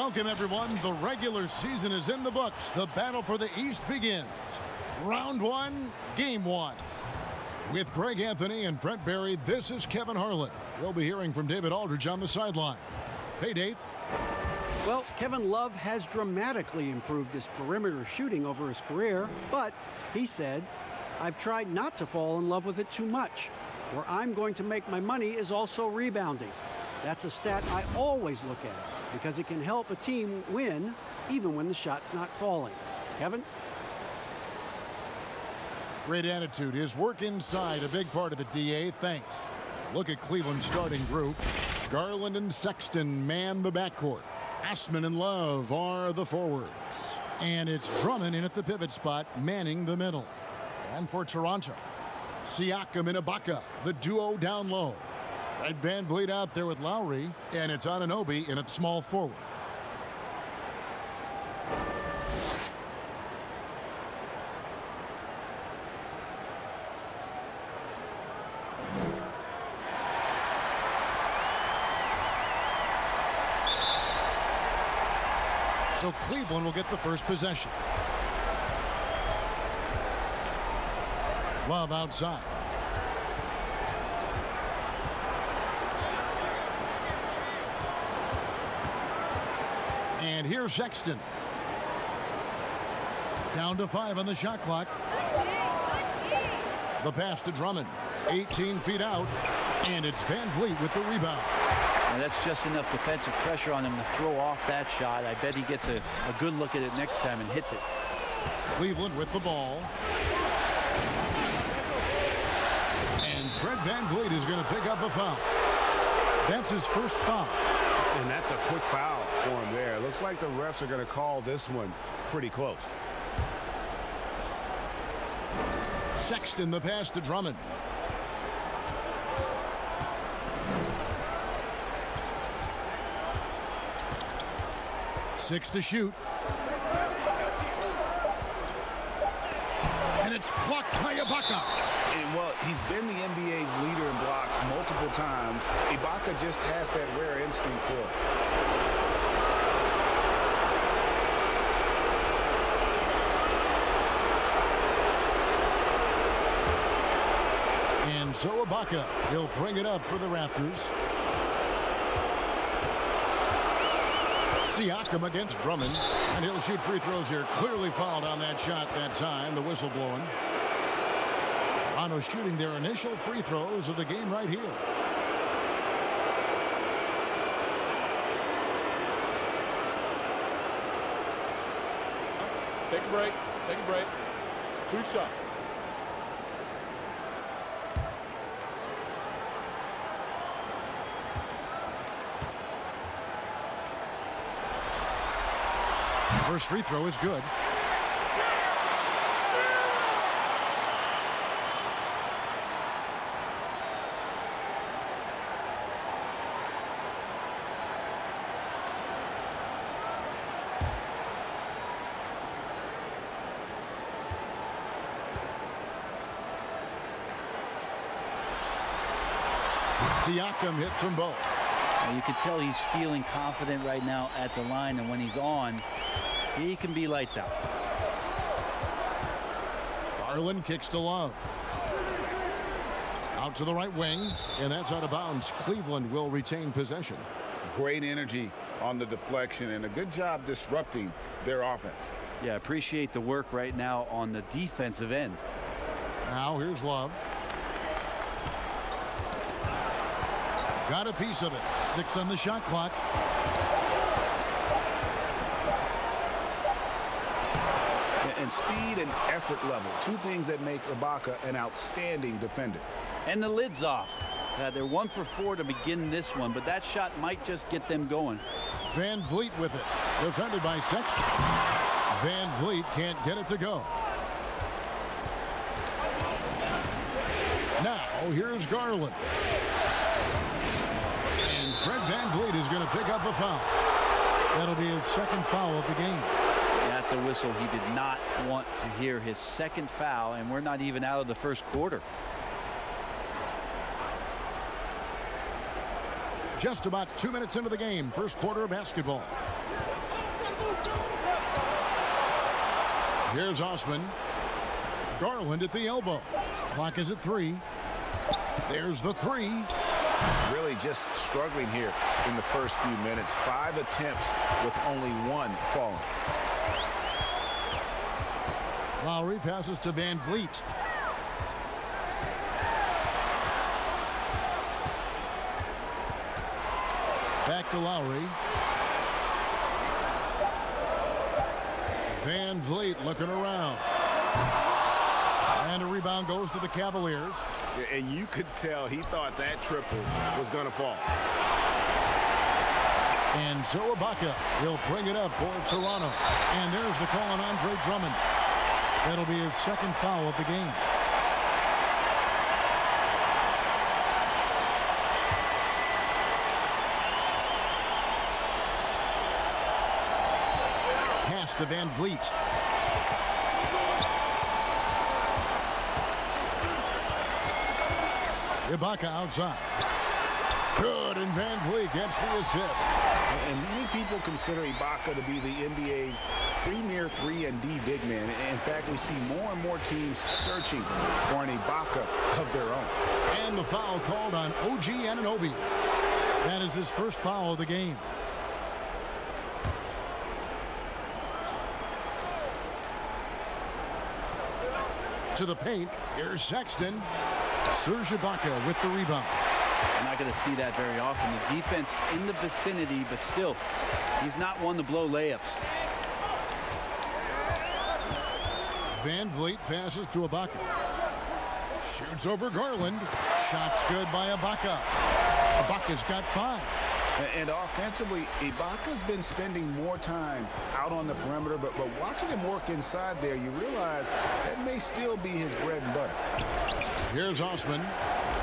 Welcome, everyone. The regular season is in the books. The battle for the East begins. Round one, game one. With Greg Anthony and Brent Barry, this is Kevin Harlan. We'll be hearing from David Aldridge on the sideline. Hey, Dave. Well, Kevin Love has dramatically improved his perimeter shooting over his career, but he said, "I've tried not to fall in love with it too much. Where I'm going to make my money is also rebounding. That's a stat I always look at because it can help a team win even when the shot's not falling." Kevin? Great attitude. His work inside, a big part of it, DA. Thanks. Look at Cleveland's starting group. Garland and Sexton man the backcourt. Assman and Love are the forwards. And it's Drummond in at the pivot spot, manning the middle. And for Toronto, Siakam and Ibaka, the duo down low. Fred VanVleet out there with Lowry, and it's Anunoby in at small forward. So Cleveland will get the first possession. Love outside. And here's Sexton. Down to 5 on the shot clock. The pass to Drummond. 18 feet out. And it's VanVleet with the rebound. And that's just enough defensive pressure on him to throw off that shot. I bet he gets a good look at it next time and hits it. Cleveland with the ball. And Fred VanVleet is going to pick up a foul. That's his first foul. And that's a quick foul for him there. Looks like the refs are going to call this one pretty close. Sexton, the pass to Drummond. Six to shoot. And it's blocked by Ibaka. And, well, he's been the NBA's leader in blocks multiple times. Ibaka just has that rare instinct for it. And so Ibaka, he'll bring it up for the Raptors. Siakam against Drummond, and he'll shoot free throws here. Clearly fouled on that shot that time, the whistle blowing. Toronto shooting their initial free throws of the game right here. Take a break. Take a break. 2 shots. First free throw is good. Siakam hits from both. Now you can tell he's feeling confident right now at the line, and when he's on, he can be lights out. Garland kicks to Love. Out to the right wing, and that's out of bounds. Cleveland will retain possession. Great energy on the deflection and a good job disrupting their offense. Yeah, appreciate the work right now on the defensive end. Now here's Love. Got a piece of it. 6 on the shot clock. And speed and effort level, 2 things that make Ibaka an outstanding defender. And the lid's off. They're 1 for 4 to begin this one, but that shot might just get them going. VanVleet with it. Defended by Sexton. VanVleet can't get it to go. Now here's Garland. And Fred VanVleet is going to pick up a foul. That'll be his second foul of the game. That's a whistle he did not want to hear. His second foul, and we're not even out of the first quarter. Just about 2 minutes into the game, first quarter of basketball. Here's Osman. Garland at the elbow. Clock is at 3. There's the 3. Really just struggling here in the first few minutes. 5 attempts with only 1 falling. Lowry passes to Van Vliet. Back to Lowry. Van Vliet looking around. And a rebound goes to the Cavaliers. And you could tell he thought that triple was going to fall. And so Ibaka will bring it up for Toronto. And there's the call on Andre Drummond. That'll be his second foul of the game. Pass to Van Vliet. Ibaka outside. Good, and Van Vliet gets the assist. And many people consider Ibaka to be the NBA's premier 3-and-D big man. In fact, we see more and more teams searching for an Ibaka of their own. And the foul called on OG Anunoby. That is his first foul of the game. To the paint. Here's Sexton. Serge Ibaka with the rebound. I'm not going to see that very often. The defense in the vicinity, but still, he's not one to blow layups. Van Vliet passes to Ibaka. Shoots over Garland. Shot's good by Ibaka. Ibaka's got 5. And offensively, Ibaka's been spending more time out on the perimeter, but watching him work inside there, you realize that may still be his bread and butter. Here's Osman.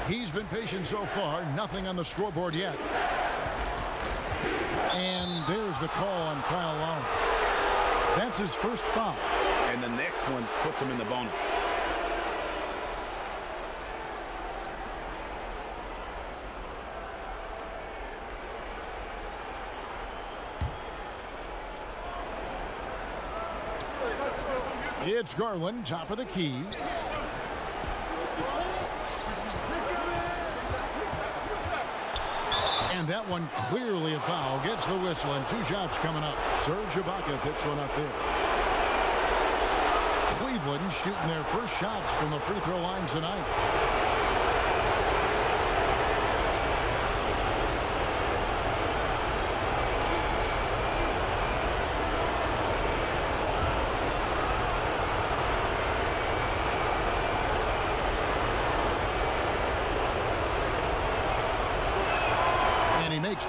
He's been patient so far. Nothing on the scoreboard yet. And there's the call on Kyle Lowry. That's his first foul. And the next one puts him in the bonus. It's Garland, top of the key. And that one clearly a foul. Gets the whistle, and 2 shots coming up. Serge Ibaka picks one up there. Cleveland shooting their first shots from the free throw line tonight.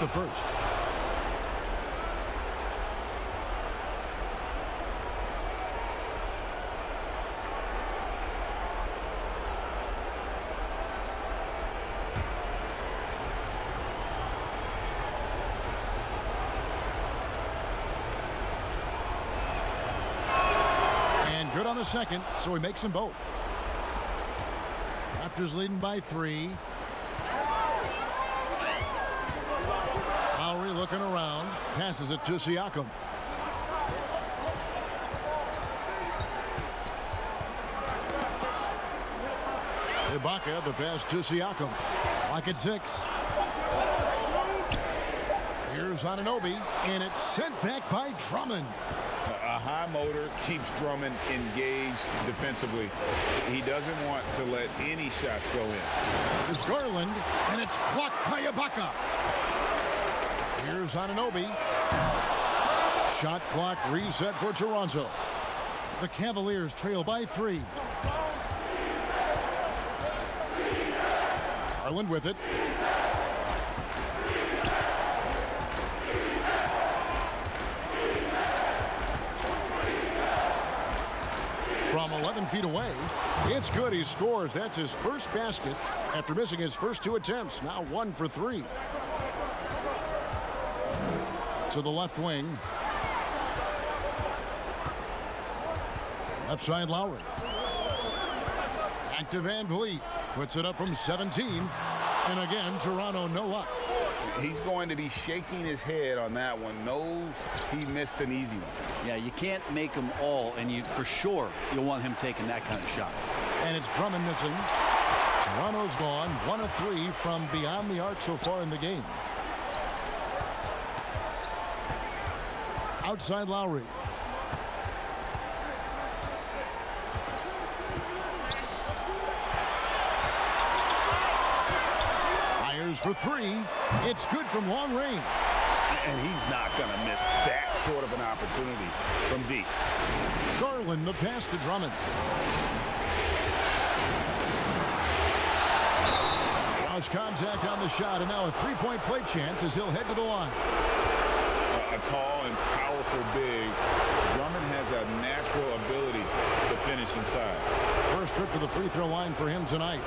The first. And good on the second, so he makes them both. Raptors leading by 3. Lowry looking around, passes it to Siakam. Ibaka, the pass to Siakam. Lock at 6. Here's Anunoby, and it's sent back by Drummond. A high motor keeps Drummond engaged defensively. He doesn't want to let any shots go in. It's Garland, and it's blocked by Ibaka. Here's Anunoby. Shot clock reset for Toronto. The Cavaliers trail by 3. Garland with it. From 11 feet away, it's good. He scores. That's his first basket after missing his first 2 attempts. Now 1 for 3. To the left wing. Left side Lowry. Back to Van Vliet. Puts it up from 17. And again, Toronto no luck. He's going to be shaking his head on that one. Knows he missed an easy one. Yeah, you can't make them all, and for sure you'll want him taking that kind of shot. And it's Drummond missing. Toronto's gone 1 of 3 from beyond the arc so far in the game. Outside Lowry. Fires for 3. It's good from long range. And he's not going to miss that sort of an opportunity from deep. Garland the pass to Drummond. Draws contact on the shot, and now a three-point play chance as he'll head to the line. A tall and powerful big. Drummond has a natural ability to finish inside. First trip to the free throw line for him tonight.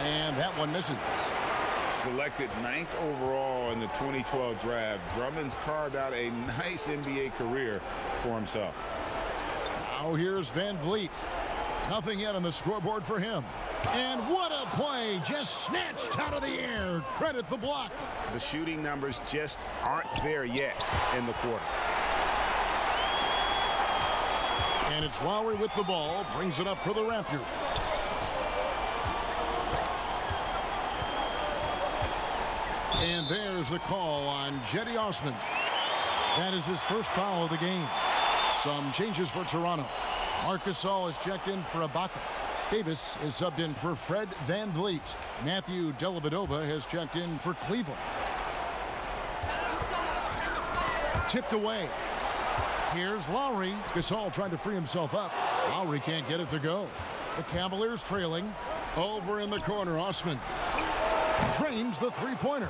And that one misses. Selected 9th overall in the 2012 draft, Drummond's carved out a nice NBA career for himself. Now here's Van Vliet. Nothing yet on the scoreboard for him. And what a play, just snatched out of the air. Credit the block. The shooting numbers just aren't there yet in the quarter. And it's Lowry with the ball, brings it up for the Raptors. And there's the call on Jetty Osman. That is his first foul of the game. Some changes for Toronto. Marc Gasol is checked in for Ibaka. Davis is subbed in for Fred Van Vliet. Matthew Dellavedova has checked in for Cleveland. Tipped away. Here's Lowry. Gasol trying to free himself up. Lowry can't get it to go. The Cavaliers trailing. Over in the corner, Osman drains the three-pointer.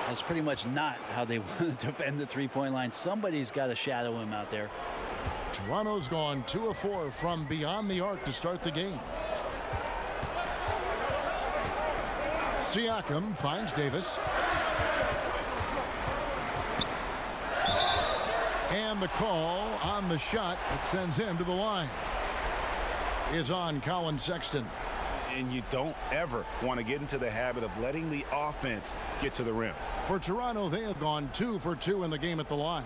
That's pretty much not how they want to defend the three-point line. Somebody's got to shadow him out there. Toronto's gone 2 of 4 from beyond the arc to start the game. Siakam finds Davis. And the call on the shot that sends him to the line is on Colin Sexton. And you don't ever want to get into the habit of letting the offense get to the rim. For Toronto, they have gone 2 for 2 in the game at the line.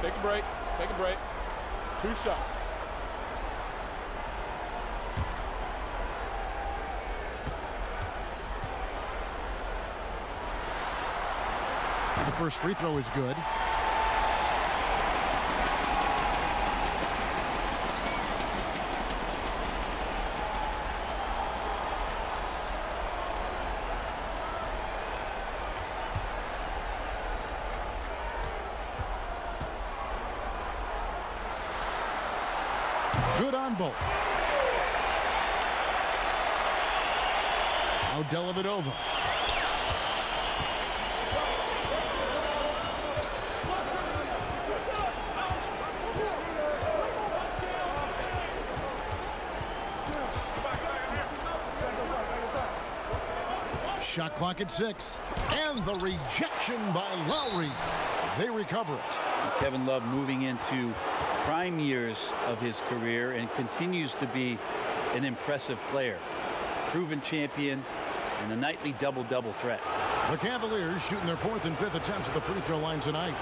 Take a break. Take a break. 2 shots. The first free throw is good. Good on both. Now Dellavedova. Shot clock at 6. And the rejection by Lowry. They recover it. Kevin Love moving into prime years of his career and continues to be an impressive player. Proven champion and a nightly double-double threat. The Cavaliers shooting their 4th and 5th attempts at the free throw line tonight.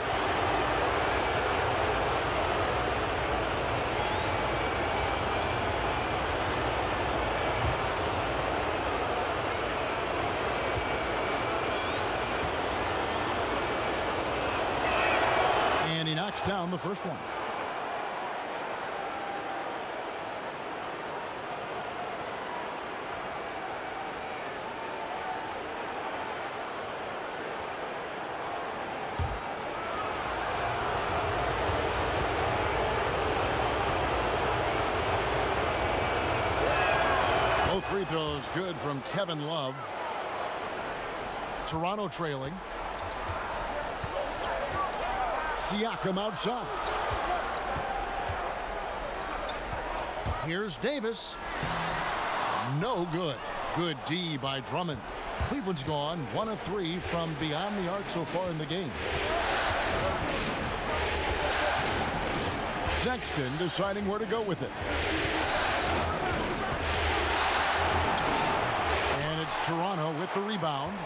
And he knocks down the first one. Both free throws good from Kevin Love. Toronto trailing. Siakam outside. Here's Davis. No good. Good D by Drummond. Cleveland's gone 1 of 3 from beyond the arc so far in the game. Sexton deciding where to go with it. And it's Toronto with the rebound.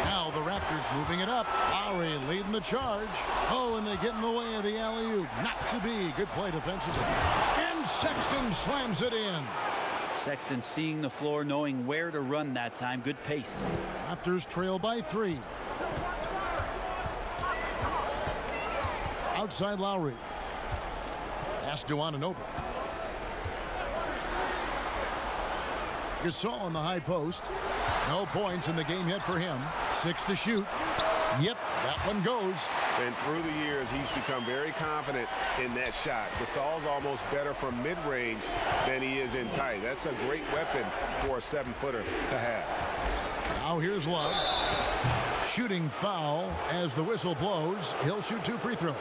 Now the Raptors moving it up. Lowry leading the charge. Oh, and they get in the way of the alley-oop. Not to be. Good play defensively. And Sexton slams it in. Sexton seeing the floor, knowing where to run that time. Good pace. Raptors trail by 3. Outside Lowry. Pass to Anunoby. Gasol on the high post. No points in the game yet for him. 6 to shoot. Yep, that one goes. And through the years, he's become very confident in that shot. Gasol's almost better from mid-range than he is in tight. That's a great weapon for a 7-footer to have. Now here's Love. Shooting foul as the whistle blows. He'll shoot 2 free throws.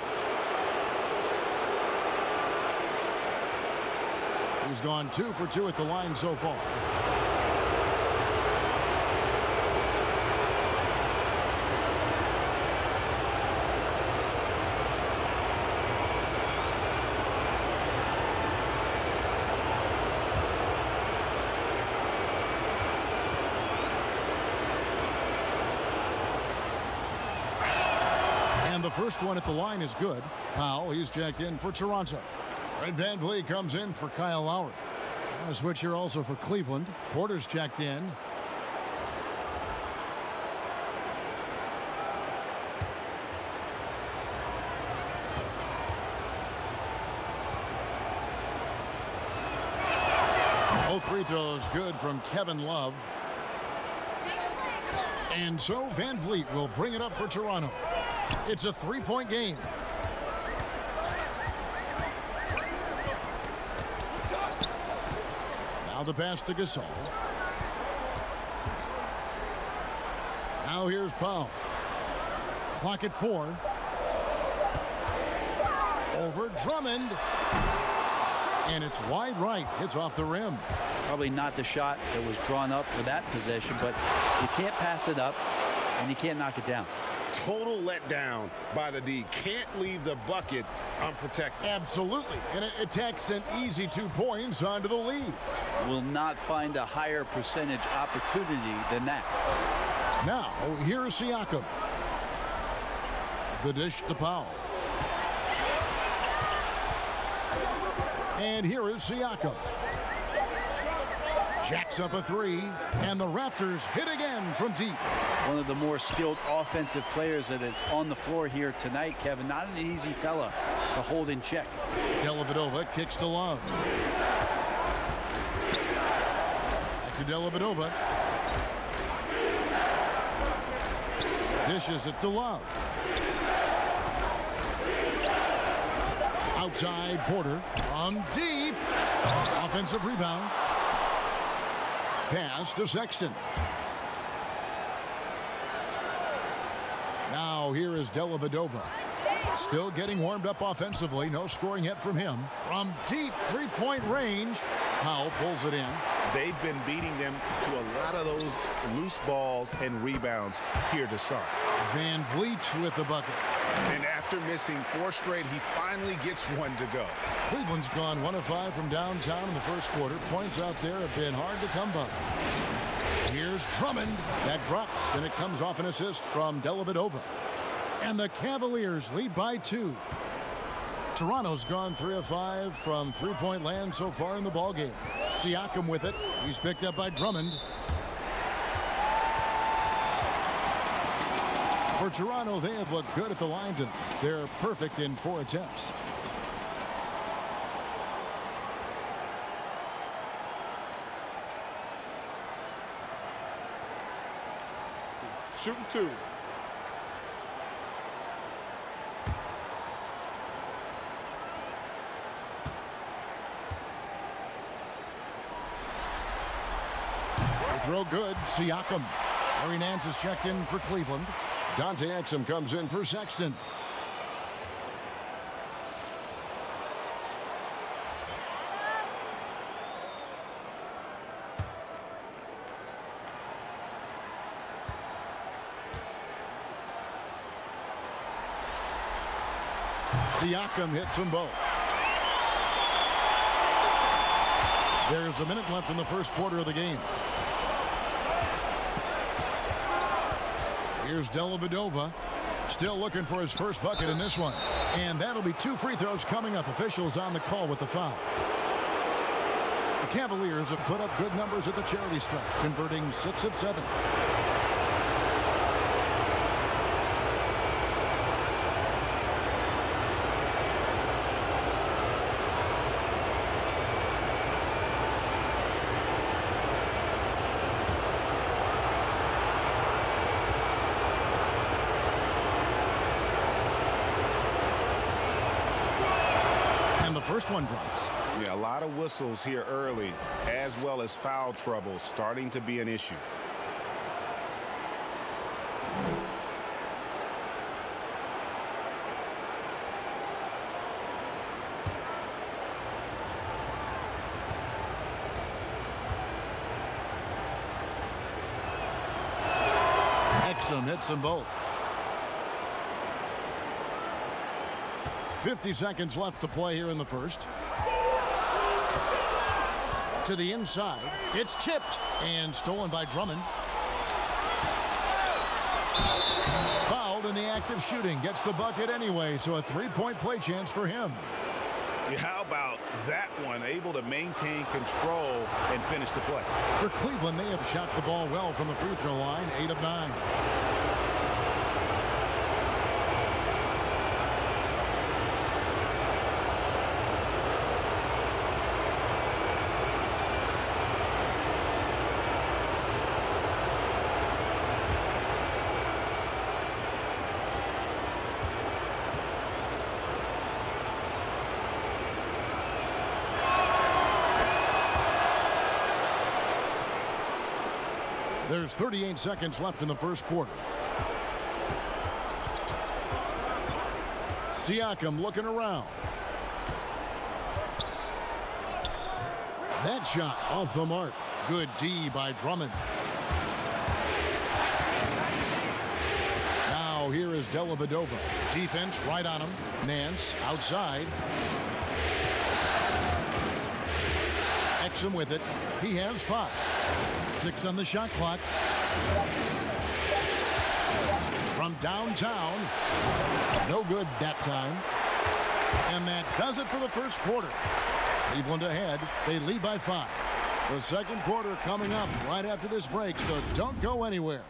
He's gone 2 for 2 at the line so far. And the first one at the line is good. Powell, he's checked in for Toronto. Fred VanVleet comes in for Kyle Lowry. A switch here also for Cleveland. Porter's checked in. Both free throws good from Kevin Love. And so VanVleet will bring it up for Toronto. It's a 3-point game. Now the pass to Gasol. Now here's Powell. Clock at 4. Over Drummond. And it's wide right. Hits off the rim. Probably not the shot that was drawn up for that possession, but you can't pass it up and you can't knock it down. Total letdown by the D. Can't leave the bucket unprotected. Absolutely. And it takes an easy 2 points onto the lead. Will not find a higher percentage opportunity than that. Now, here's Siakam. The dish to Powell. And here is Siakam. Jacks up a 3, and the Raptors hit again from deep. One of the more skilled offensive players that is on the floor here tonight, Kevin. Not an easy fella to hold in check. Dellavedova kicks to Love. Back to Dellavedova. Dishes it to Love. Outside Porter on deep. Offensive rebound. Pass to Sexton. Now here is Dellavedova. Still getting warmed up offensively. No scoring yet from him. From deep 3-point range. Powell pulls it in. They've been beating them to a lot of those loose balls and rebounds here to start. VanVleet with the bucket. And after missing 4 straight, he finally gets one to go. Cleveland's gone 1 of 5 from downtown in the first quarter. Points out there have been hard to come by. Here's Drummond. That drops, and it comes off an assist from Dellavedova. And the Cavaliers lead by 2. Toronto's gone 3 of 5 from 3-point land so far in the ballgame. Siakam with it. He's picked up by Drummond. For Toronto, they have looked good at the line tonight. They're perfect in 4 attempts. Shooting 2. Throw good. Siakam. Larry Nance is checked in for Cleveland. Dante Exum comes in for Sexton. Siakam hits them both. There's a minute left in the first quarter of the game. Here's Dellavedova, still looking for his first bucket in this one. And that'll be 2 free throws coming up. Officials on the call with the foul. The Cavaliers have put up good numbers at the charity stripe, converting 6 of 7. First one drops. Yeah, a lot of whistles here early, as well as foul trouble starting to be an issue. Exum hits them both. 50 seconds left to play here in the first. To the inside. It's tipped and stolen by Drummond. Fouled in the act of shooting. Gets the bucket anyway, so a 3-point play chance for him. Yeah, how about that one? Able to maintain control and finish the play. For Cleveland, they have shot the ball well from the free throw line, 8 of 9. There's 38 seconds left in the first quarter. Siakam looking around. That shot off the mark. Good D by Drummond. Now here is Dellavedova. Defense right on him. Nance outside. Exum with it. He has 5. 6 on the shot clock. From downtown. No good that time. And that does it for the first quarter. Cleveland ahead. They lead by 5. The second quarter coming up right after this break, so don't go anywhere.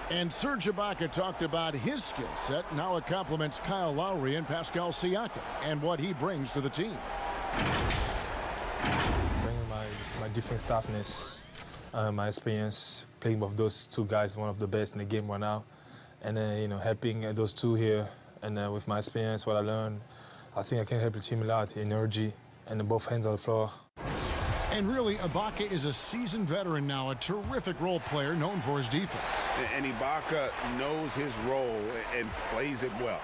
And Serge Ibaka talked about his skill set. Now it complements Kyle Lowry and Pascal Siakam and what he brings to the team. Bringing my defense toughness, my experience playing with those 2 guys, one of the best in the game right now, and then helping those 2 here, and with my experience, what I learned, I think I can help the team a lot. Energy and both hands on the floor. And really, Ibaka is a seasoned veteran now, a terrific role player known for his defense. And Ibaka knows his role and plays it well.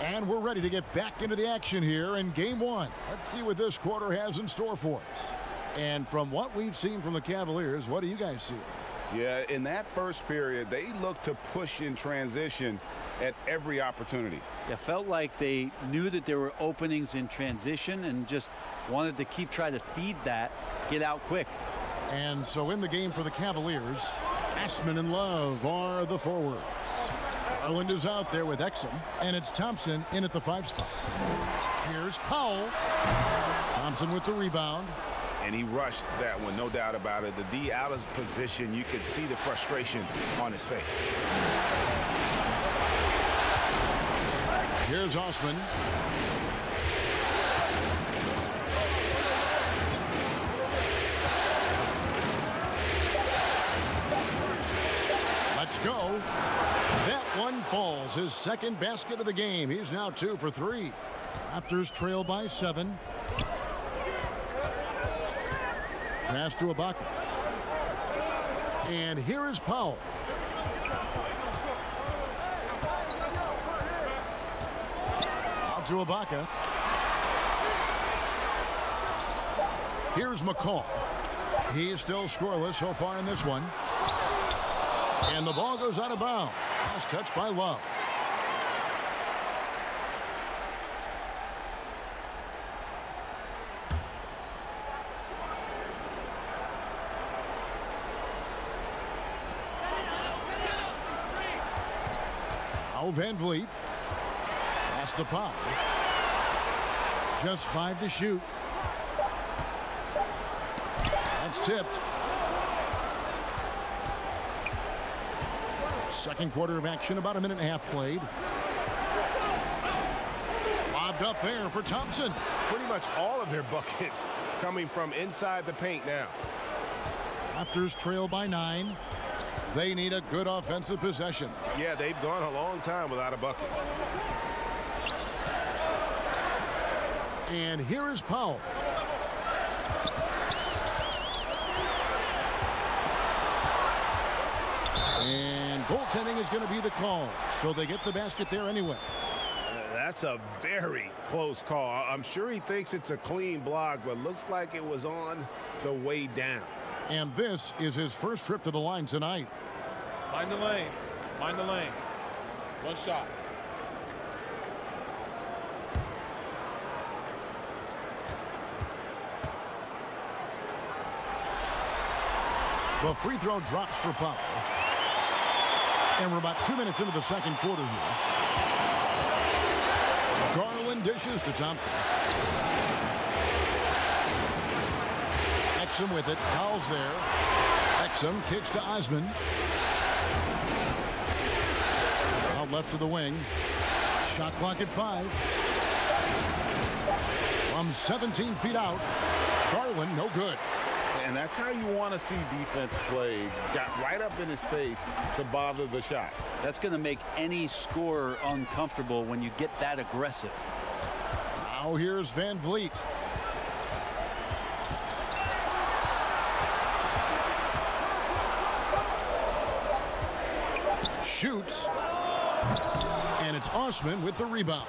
And we're ready to get back into the action here in Game 1. Let's see what this quarter has in store for us. And from what we've seen from the Cavaliers, what do you guys see? Yeah, in that first period, they looked to push in transition at every opportunity. It felt like they knew that there were openings in transition and just wanted to keep trying to feed that, get out quick. And so in the game for the Cavaliers, Ashman and Love are the forwards. Garland is out there with Exum, and it's Thompson in at the 5 spot. Here's Powell. Thompson with the rebound. And he rushed that one, no doubt about it. The D out of position, you could see the frustration on his face. Here's Osman. Let's go. That one falls. His second basket of the game. He's now 2 for 3. Raptors trail by 7. Pass to Ibaka. And here is Powell. Out to Ibaka. Here's McCall. He's still scoreless so far in this one. And the ball goes out of bounds. Last touch by Love. Now Van Vliet. Pass to Powell. Just 5 to shoot. That's tipped. Second quarter of action, about a minute and a half played. Lobbed up there for Thompson. Pretty much all of their buckets coming from inside the paint now. Raptors trail by 9. They need a good offensive possession. Yeah, they've gone a long time without a bucket. And here is Powell. And goaltending is going to be the call, so they get the basket there anyway. That's a very close call. I'm sure he thinks it's a clean block, but looks like it was on the way down. And this is his first trip to the line tonight. Mind the lanes. Mind the lanes. One shot. The free throw drops for Powell. And we're about 2 minutes into the second quarter here. Garland dishes to Thompson. Exum with it. Powell's there. Exum kicks to Osman. Out left to the wing. Shot clock at 5. From 17 feet out. Garland, no good. And that's how you want to see defense play. Got right up in his face to bother the shot. That's going to make any scorer uncomfortable when you get that aggressive. Now here's Van Vliet. Shoots. And it's Osman with the rebound.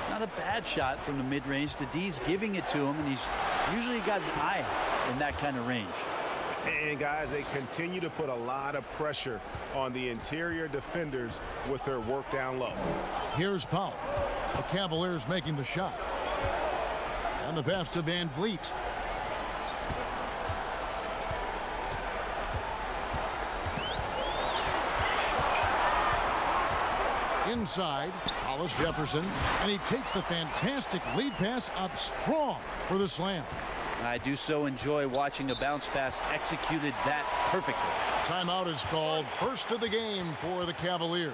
Not a bad shot from the mid-range. The D's giving it to him, and he's usually got an eye in that kind of range. And guys, they continue to put a lot of pressure on the interior defenders with their work down low. Here's Powell. The Cavaliers making the shot. And the pass to Van Vliet. Inside, Hollis Jefferson, and he takes the fantastic lead pass up strong for the slam. I do so enjoy watching a bounce pass executed that perfectly. Timeout is called. First of the game for the Cavaliers.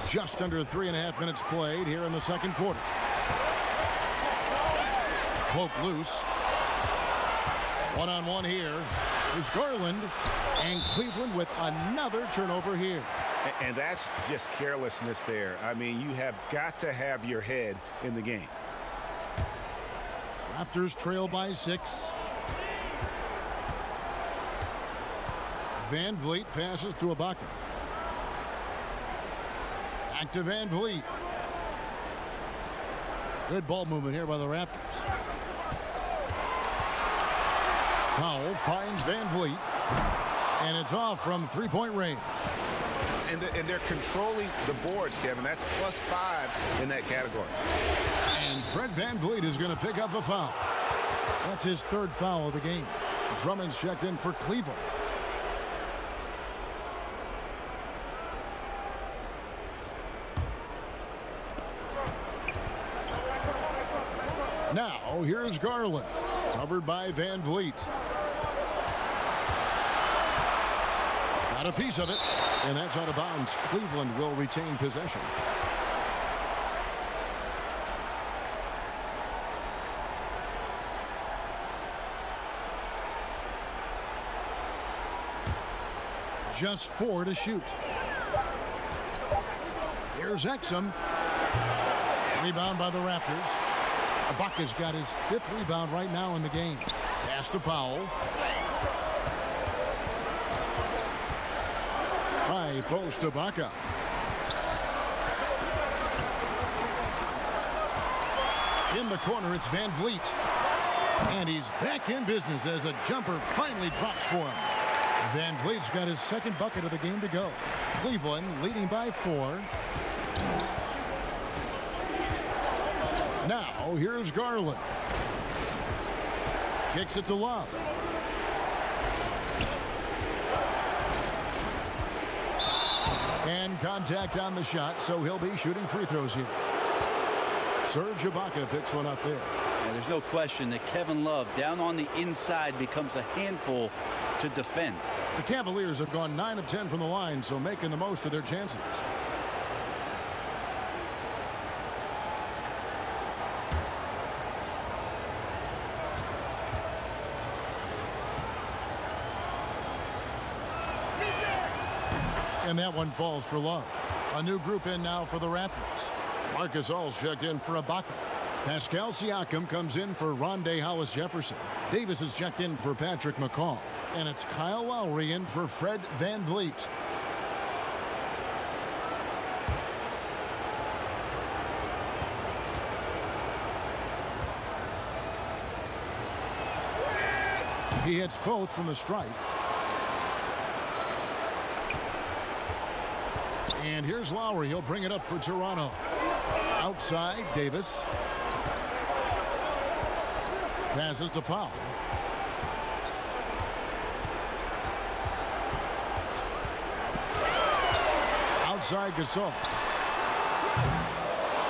Just under 3.5 minutes played here in the second quarter. Poke loose. One-on-one here. There's Garland. And Cleveland with another turnover here. And that's just carelessness there. I mean, you have got to have your head in the game. Raptors trail by 6. Van Vliet passes to Ibaka. Back to Van Vliet. Good ball movement here by the Raptors. Powell finds Van Vliet. And it's off from three-point range. And they're controlling the boards, Kevin. That's +5 in that category. And Fred Van Vliet is going to pick up a foul. That's his third foul of the game. Drummond's checked in for Cleveland. Now, here's Garland, covered by Van Vliet. Got a piece of it, and that's out of bounds. Cleveland will retain possession. Just 4 to shoot. Here's Exum. Rebound by the Raptors. Ibaka's got his 5th rebound right now in the game. Pass to Powell. High post Ibaka. In the corner, it's Van Vliet. And he's back in business as a jumper finally drops for him. Van Vliet's got his 2nd bucket of the game to go. Cleveland leading by 4. Now, here's Garland. Kicks it to Love. And contact on the shot, so he'll be shooting free throws here. Serge Ibaka picks one up there. Yeah, there's no question that Kevin Love down on the inside becomes a handful to defend. The Cavaliers have gone 9 of 10 from the line, so making the most of their chances. And that one falls for Love. A new group in now for the Raptors. Marcus All's checked in for Ibaka. Pascal Siakam comes in for Rondé Hollis-Jefferson. Davis is checked in for Patrick McCaw. And it's Kyle Lowry in for Fred Van Vliet. He hits both from the stripe. And here's Lowry. He'll bring it up for Toronto. Outside, Davis. Passes to Powell. Outside, Gasol.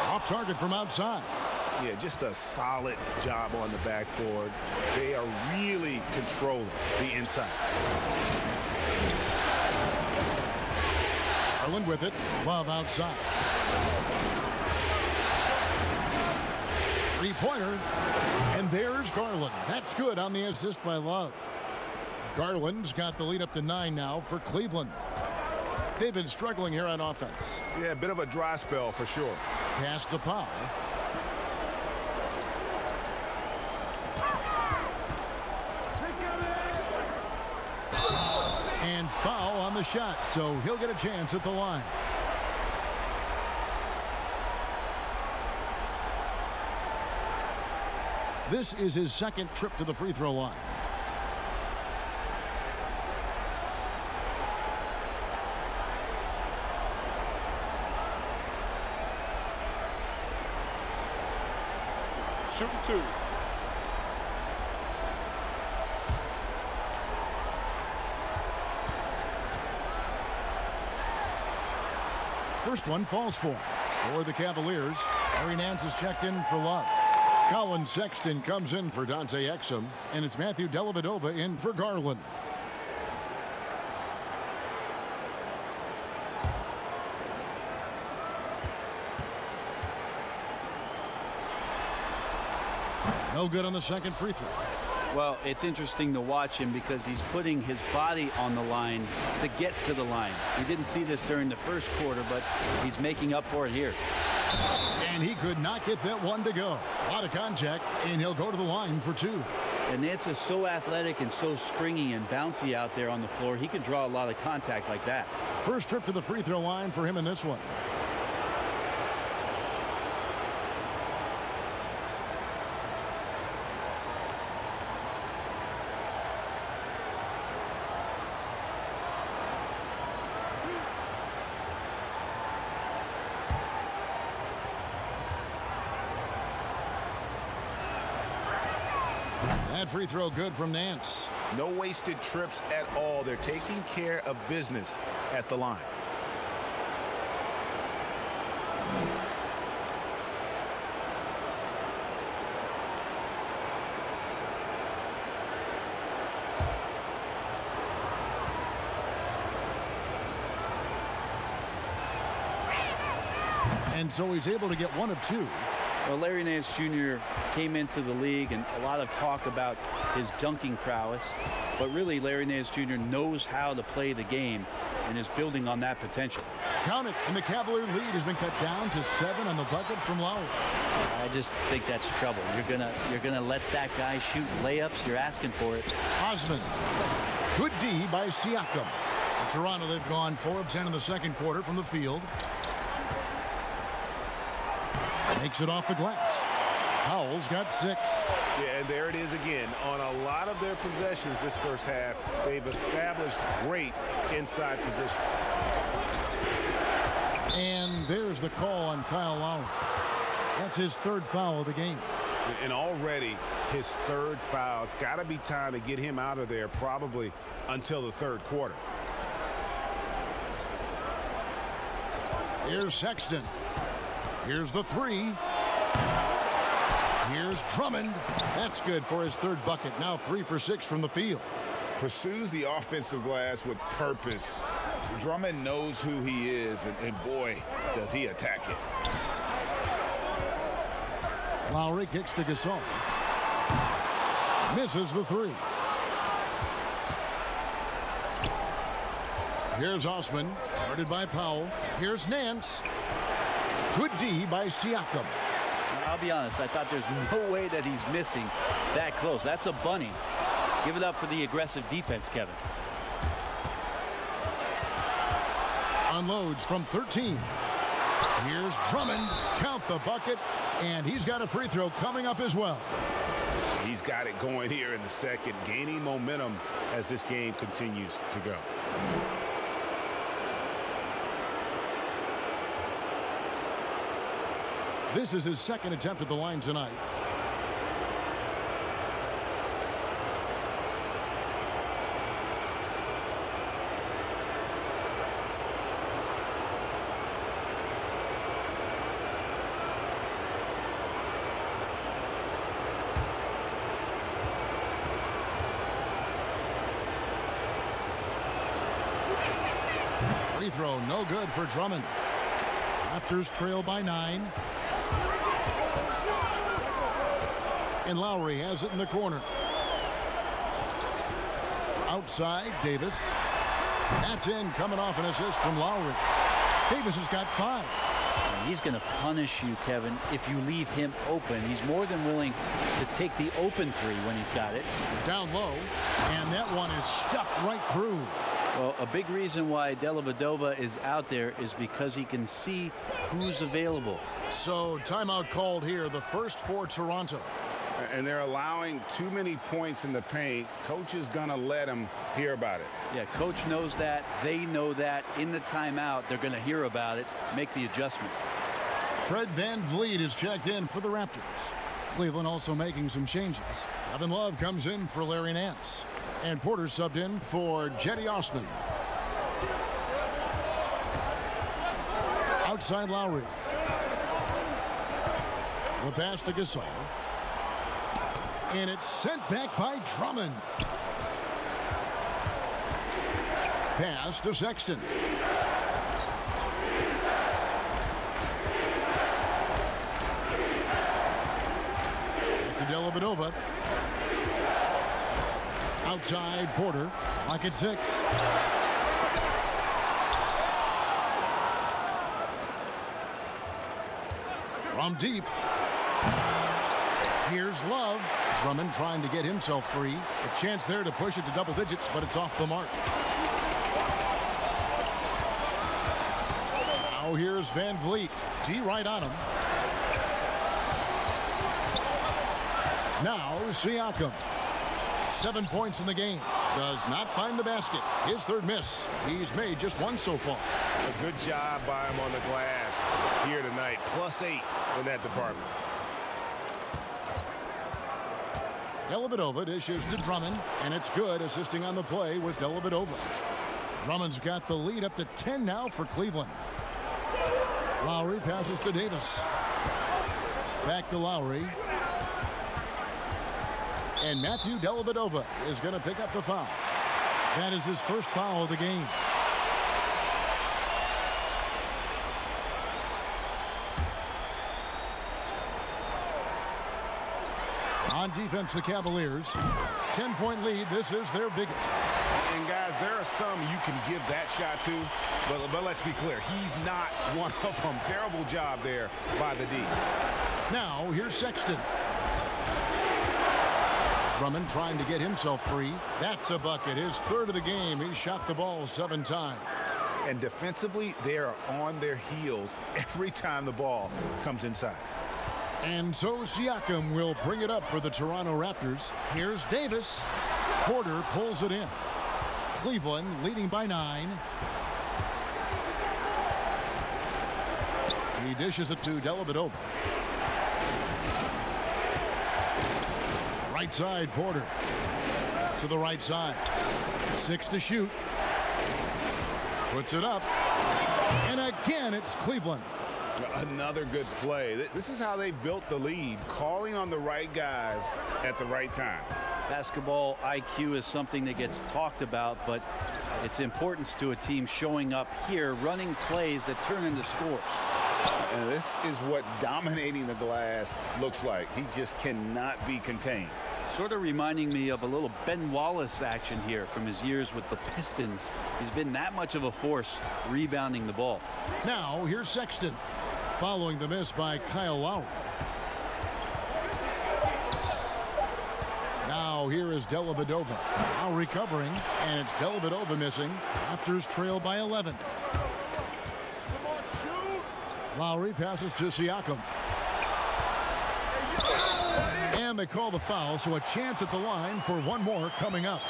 Off target from outside. Yeah, just a solid job on the backboard. They are really controlling the inside. Garland with it. Love outside. Three-pointer. And there's Garland. That's good on the assist by Love. Garland's got the lead up to 9 now for Cleveland. They've been struggling here on offense. Yeah, a bit of a dry spell for sure. Pass to Powell. And foul on the shot, so he'll get a chance at the line. This is his 2nd trip to the free throw line. Shooting 2. First one falls for the Cavaliers. Larry Nance is checked in for Love. Colin Sexton comes in for Dante Exum, and it's Matthew Dellavedova in for Garland. No good on the 2nd free throw. Well, it's interesting to watch him because he's putting his body on the line to get to the line. We didn't see this during the first quarter, but he's making up for it here. And he could not get that one to go. A lot of contact, and he'll go to the line for 2. And Nance is so athletic and so springy and bouncy out there on the floor. He can draw a lot of contact like that. First trip to the free throw line for him in this one. That free throw good from Nance. No wasted trips at all. They're taking care of business at the line. And so he's able to get one of two. Well, Larry Nance Jr. came into the league, and a lot of talk about his dunking prowess. But really, Larry Nance Jr. knows how to play the game and is building on that potential. Count it, and the Cavalier lead has been cut down to 7 on the bucket from Lowry. I just think that's trouble. You're gonna let that guy shoot layups. You're asking for it. Osman. Good D by Siakam. In Toronto, they've gone 4 of 10 in the second quarter from the field. Makes it off the glass. Powell's got 6. Yeah, and there it is again. On a lot of their possessions this first half, they've established great inside position. And there's the call on Kyle Lowry. That's his 3rd foul of the game. And already his 3rd foul. It's got to be time to get him out of there probably until the 3rd quarter. Here's Sexton. Here's the 3. Here's Drummond. That's good for his 3rd bucket. Now 3 for 6 from the field. Pursues the offensive glass with purpose. Drummond knows who he is, and boy, does he attack it. Lowry kicks to Gasol. Misses the 3. Here's Osman, guarded by Powell. Here's Nance. Good D by Siakam. I'll be honest, I thought there's no way that he's missing that close. That's a bunny. Give it up for the aggressive defense, Kevin. Unloads from 13. Here's Drummond. Count the bucket. And he's got a free throw coming up as well. He's got it going here in the second, gaining momentum as this game continues to go. This is his 2nd attempt at the line tonight. Free throw, no good for Drummond. Raptors trail by 9. And Lowry has it in the corner. Outside, Davis. That's in, coming off an assist from Lowry. Davis has got 5. He's going to punish you, Kevin, if you leave him open. He's more than willing to take the open 3 when he's got it. Down low, and that one is stuffed right through. Well, a big reason why Dellavedova is out there is because he can see who's available. So timeout called here, the first for Toronto. And they're allowing too many points in the paint. Coach is going to let them hear about it. Yeah, coach knows that. They know that. In the timeout, they're going to hear about it, make the adjustment. Fred VanVleet is checked in for the Raptors. Cleveland also making some changes. Kevin Love comes in for Larry Nance. And Porter subbed in for Jetty Osman. Outside Lowry. The pass to Gasol. And it's sent back by Drummond. Pass to Sexton. Back to Dellavedova. Outside Porter, like at 6. From deep. Here's Love. Drummond trying to get himself free. A chance there to push it to double digits, but it's off the mark. Now here's VanVleet. D right on him. Now Siakam. 7 points in the game. Does not find the basket. His 3rd miss. He's made just 1 so far. A good job by him on the glass here tonight. +8 in that department. Dellavedova dishes to Drummond, and it's good. Assisting on the play was Dellavedova. Drummond's got the lead up to 10 now for Cleveland. Lowry passes to Davis. Back to Lowry. And Matthew Dellavedova is going to pick up the foul. That is his first foul of the game. On defense, the Cavaliers. 10-point lead. This is their biggest. And guys, there are some you can give that shot to, but let's be clear, he's not one of them. Terrible job there by the D. Now, here's Sexton. Drummond trying to get himself free. That's a bucket. His third of the game. He shot the ball 7 times. And defensively, they are on their heels every time the ball comes inside. And so Siakam will bring it up for the Toronto Raptors. Here's Davis. Porter pulls it in. Cleveland leading by 9. He dishes it to Dellavedova. Right side, Porter. To the right side. 6 to shoot. Puts it up. And again, it's Cleveland. Another good play. This is how they built the lead, calling on the right guys at the right time. Basketball IQ is something that gets talked about, but its importance to a team showing up here, running plays that turn into scores. And this is what dominating the glass looks like. He just cannot be contained. Sort of reminding me of a little Ben Wallace action here from his years with the Pistons. He's been that much of a force rebounding the ball. Now, here's Sexton. Following the miss by Kyle Lowry. Now here is Dellavedova. Now recovering, and it's Dellavedova missing. Raptors trail by 11. Lowry passes to Siakam. And they call the foul, so a chance at the line for one more coming up.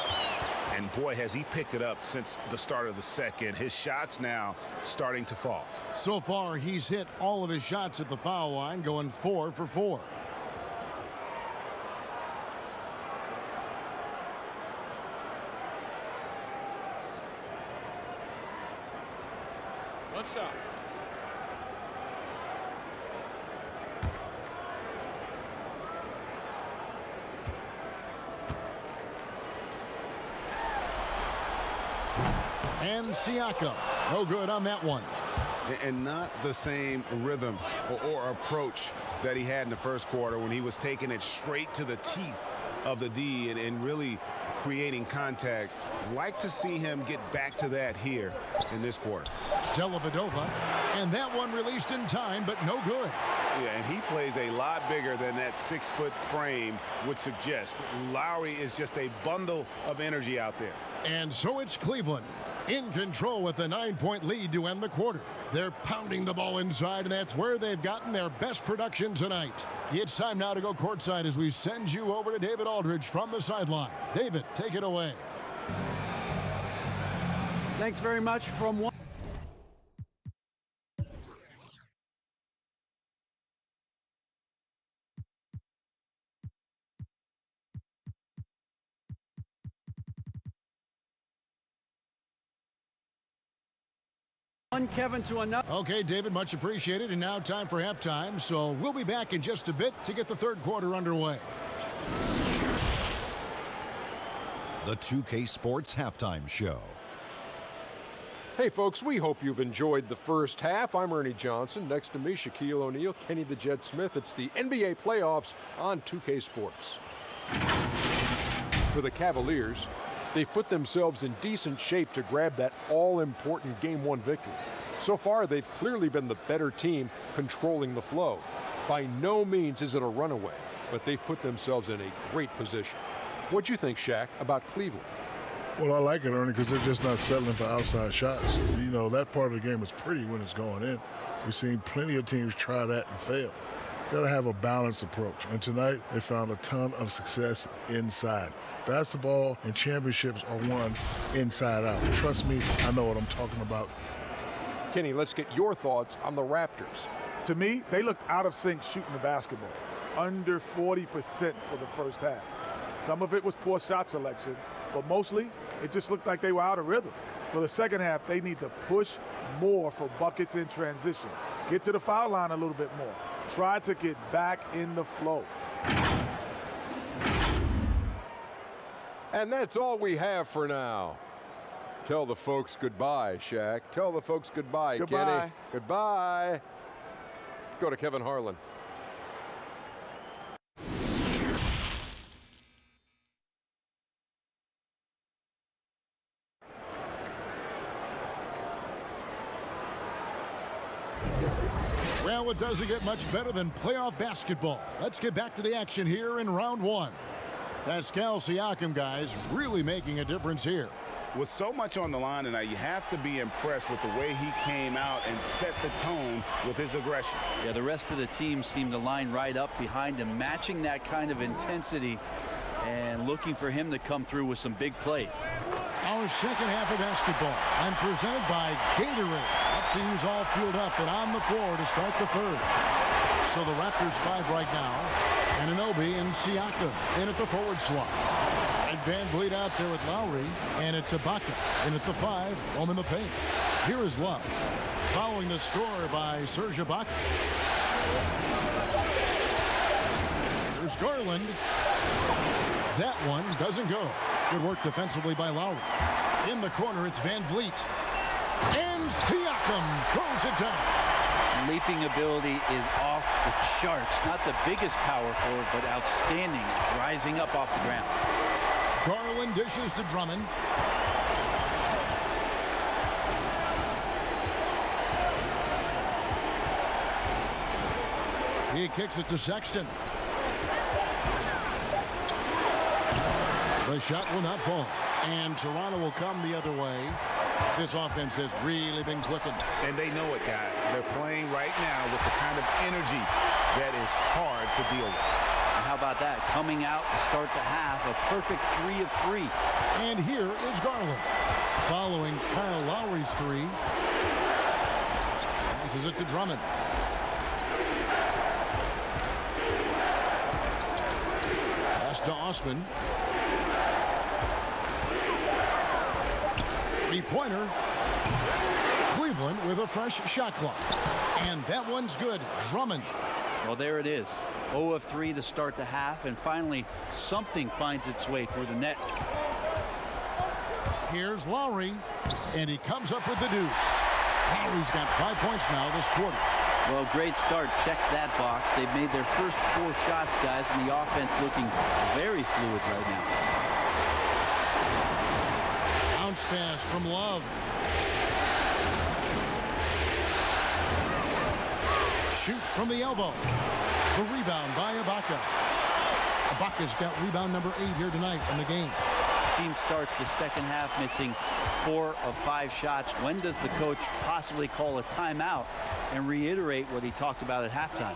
And boy, has he picked it up since the start of the second. His shots now starting to fall. So far, he's hit all of his shots at the foul line, going 4 for 4. One shot. And Siakam, no good on that one. And not the same rhythm or approach that he had in the first quarter when he was taking it straight to the teeth of the D and really creating contact. Like to see him get back to that here in this quarter. Dellavedova, and that one released in time, but no good. Yeah, and he plays a lot bigger than that 6-foot frame would suggest. Lowry is just a bundle of energy out there. And so it's Cleveland in control with a 9-point lead to end the quarter. They're pounding the ball inside, and that's where they've gotten their best production tonight. It's time now to go courtside as we send you over to David Aldridge from the sideline. David, take it away. Thanks very much from one. Kevin to another. Okay, David, much appreciated. And now time for halftime. So we'll be back in just a bit to get the third quarter underway. The 2K Sports Halftime Show. Hey, folks, we hope you've enjoyed the first half. I'm Ernie Johnson. Next to me, Shaquille O'Neal, Kenny the Jet Smith. It's the NBA playoffs on 2K Sports. For the Cavaliers, they've put themselves in decent shape to grab that all-important Game 1 victory. So far, they've clearly been the better team controlling the flow. By no means is it a runaway, but they've put themselves in a great position. What'd you think, Shaq, about Cleveland? Well, I like it, Ernie, because they're just not settling for outside shots. You know, that part of the game is pretty when it's going in. We've seen plenty of teams try that and fail. Got to have a balanced approach. And tonight, they found a ton of success inside. Basketball and championships are won inside out. Trust me, I know what I'm talking about. Kenny, let's get your thoughts on the Raptors. To me, they looked out of sync shooting the basketball. Under 40% for the first half. Some of it was poor shot selection, but mostly it just looked like they were out of rhythm. For the second half, they need to push more for buckets in transition. Get to the foul line a little bit more. Try to get back in the flow. And that's all we have for now. Tell the folks goodbye, Shaq. Tell the folks goodbye, Goodbye. Kenny. Goodbye. Go to Kevin Harlan. it doesn't get much better than playoff basketball. Let's get back to the action here in round one. Pascal Siakam, guys, really making a difference here. With so much on the line tonight, you have to be impressed with the way he came out and set the tone with his aggression. Yeah, the rest of the team seemed to line right up behind him, matching that kind of intensity and looking for him to come through with some big plays. Our second half of basketball and presented by Gatorade. Let's see who's all fueled up and on the floor to start the third. So the Raptors 5 right now. Anunoby and Siakam in at the forward slot. And Van Vliet out there with Lowry. And it's Ibaka in at the 5, home in the paint. Here is Love. Following the score by Serge Ibaka. Here's Garland. That one doesn't go. Good work defensively by Lowry. In the corner, it's Van Vliet. And Siakam throws it down. Leaping ability is off the charts. Not the biggest power forward, but outstanding. Rising up off the ground. Garland dishes to Drummond. He kicks it to Sexton. The shot will not fall. And Toronto will come the other way. This offense has really been clicking. And they know it, guys. They're playing right now with the kind of energy that is hard to deal with. And how about that? Coming out to start the half, a perfect 3 of 3. And here is Garland. Following Kyle Lowry's 3. Passes it to Drummond. Pass to Osman. Three-pointer. Cleveland with a fresh shot clock. And that one's good. Drummond. Well, there it is. 0 of 3 to start the half, and finally something finds its way through the net. Here's Lowry, and he comes up with the deuce. Lowry's got 5 points now this quarter. Well, great start. Check that box. They've made their first 4 shots, guys, and the offense looking very fluid right now. Bounce pass from Love. Shoots from the elbow. The rebound by Ibaka. Ibaka's got rebound number 8 here tonight in the game. Team starts the second half missing 4 of 5 shots. When does the coach possibly call a timeout and reiterate what he talked about at halftime?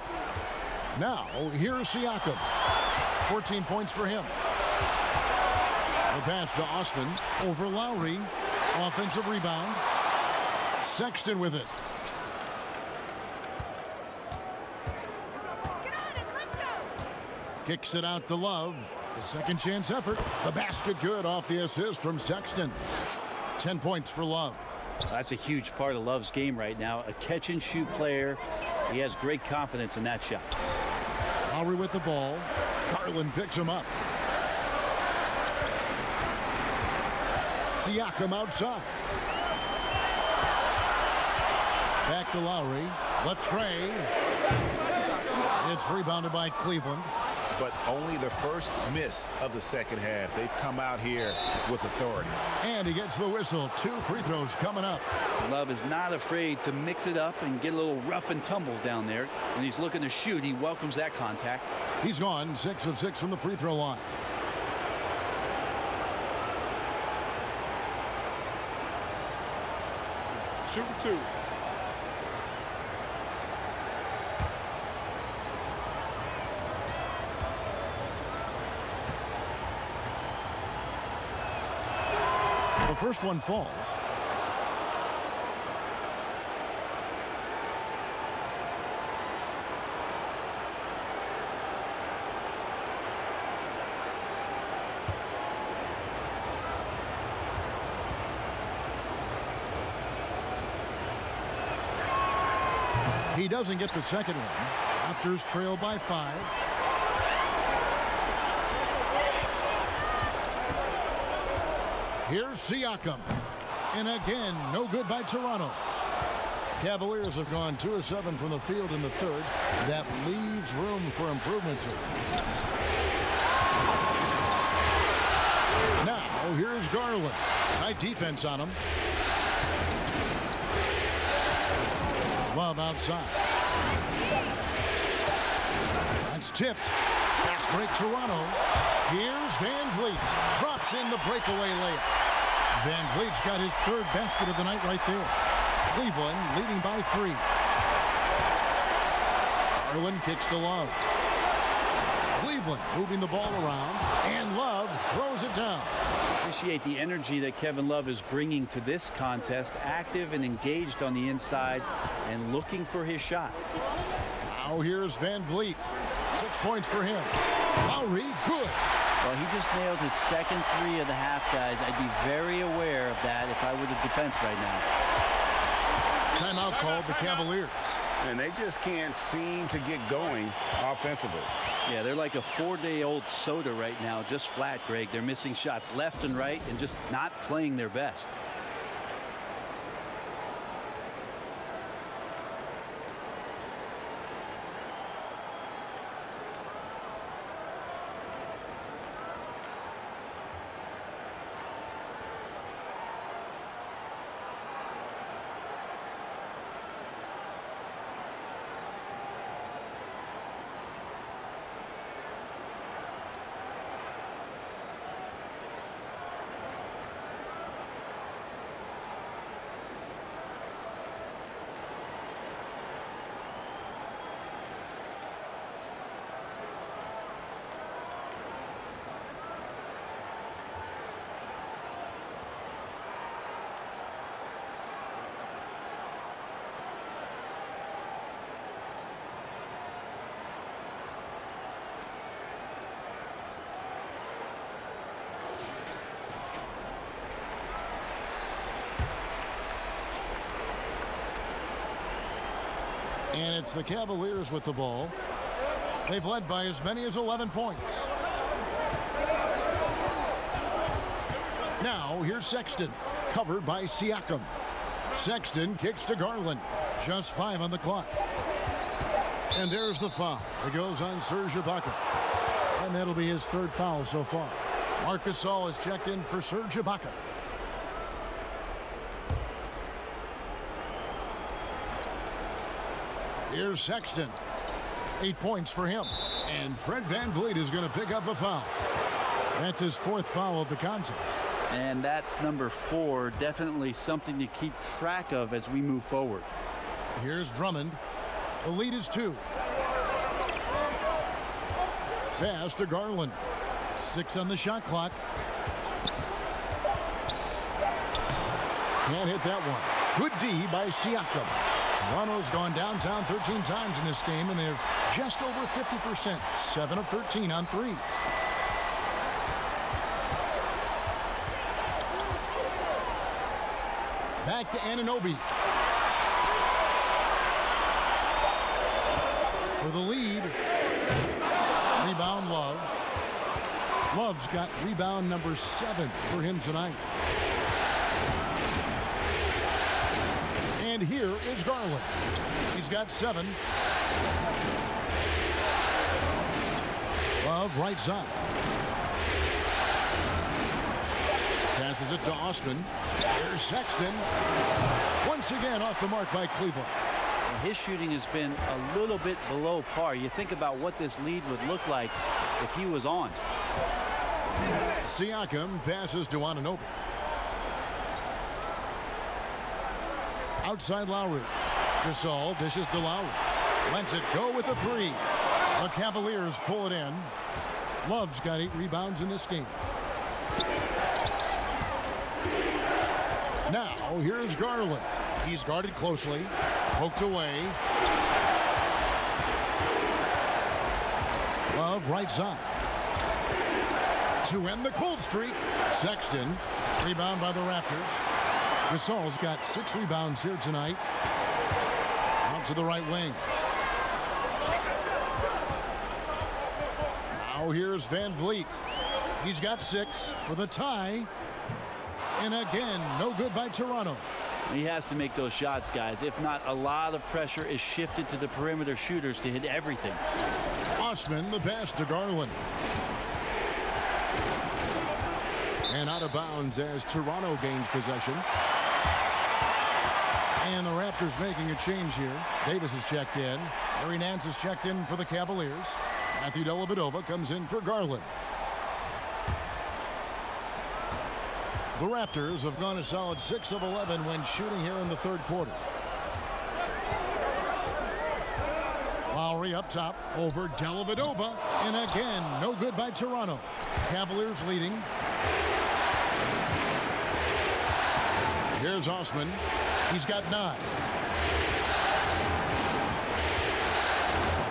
Now, here's Siakam. 14 points for him. The pass to Osman over Lowry. Offensive rebound. Sexton with it. Kicks it out to Love. A second chance effort. The basket good off the assist from Sexton. 10 points for Love. That's a huge part of Love's game right now. A catch and shoot player. He has great confidence in that shot. Lowry with the ball. Garland picks him up. Siakam outside. Back to Lowry. Latrey. It's rebounded by Cleveland. But only the first miss of the second half. They've come out here with authority. And he gets the whistle. 2 free throws coming up. Love is not afraid to mix it up and get a little rough and tumble down there. When he's looking to shoot, he welcomes that contact. He's gone 6 of 6 from the free throw line. Shooting 2. The first one falls. He doesn't get the second one. Raptors trail by 5. Here's Siakam. And again, no good by Toronto. Cavaliers have gone 2 of 7 from the field in the third. That leaves room for improvements here. Now, here's Garland. Tight defense on him. Love outside. That's tipped. Fast break Toronto. Here's Van Vliet. Drops in the breakaway layup. Van Vliet's got his third basket of the night right there. Cleveland leading by 3. Garland kicks to Love. Cleveland moving the ball around, and Love throws it down. Appreciate the energy that Kevin Love is bringing to this contest, active and engaged on the inside and looking for his shot. Now here's Van Vliet. 6 points for him. Lowry, good. Well, he just nailed his second 3 of the half, guys. I'd be very aware of that if I were the defense right now. Timeout called the Cavaliers. And they just can't seem to get going offensively. Yeah, they're like a 4-day-old soda right now, just flat, Greg. They're missing shots left and right and just not playing their best. And it's the Cavaliers with the ball. They've led by as many as 11 points. Now here's Sexton, covered by Siakam. Sexton kicks to Garland. Just 5 on the clock. And there's the foul. It goes on Serge Ibaka. And that'll be his 3rd foul so far. Marc Gasol is checked in for Serge Ibaka. Here's Sexton. 8 points for him. And Fred VanVleet is going to pick up the foul. That's his 4th foul of the contest. And that's number 4. Definitely something to keep track of as we move forward. Here's Drummond. The lead is 2. Pass to Garland. 6 on the shot clock. Can't hit that one. Good D by Siakam. Toronto's gone downtown 13 times in this game, and they're just over 50%. 7 of 13 on threes. Back to Anunoby. For the lead. Rebound Love. Love's got rebound number 7 for him tonight. And here is Garland. He's got 7. Love right side. Passes it to Osman. Here's Sexton. Once again off the mark by Cleveland. His shooting has been a little bit below par. You think about what this lead would look like if he was on. Siakam passes to Anunoby. Outside Lowry. Gasol dishes to Lowry. Lets it go with a 3. The Cavaliers pull it in. Love's got 8 rebounds in this game. Now here's Garland. He's guarded closely. Poked away. Love right side. To end the cold streak, Sexton. Rebound by the Raptors. Gasol's got 6 rebounds here tonight. Out to the right wing. Now here's VanVleet. He's got 6 for the tie. And again, no good by Toronto. He has to make those shots, guys. If not, a lot of pressure is shifted to the perimeter shooters to hit everything. Osman, the pass to Garland. And out of bounds as Toronto gains possession. And the Raptors making a change here. Davis is checked in. Larry Nance is checked in for the Cavaliers. Matthew Dellavedova comes in for Garland. The Raptors have gone a solid 6 of 11 when shooting here in the third quarter. Lowry up top over Dellavedova. And again, no good by Toronto. Cavaliers leading. Here's Osman. He's got 9.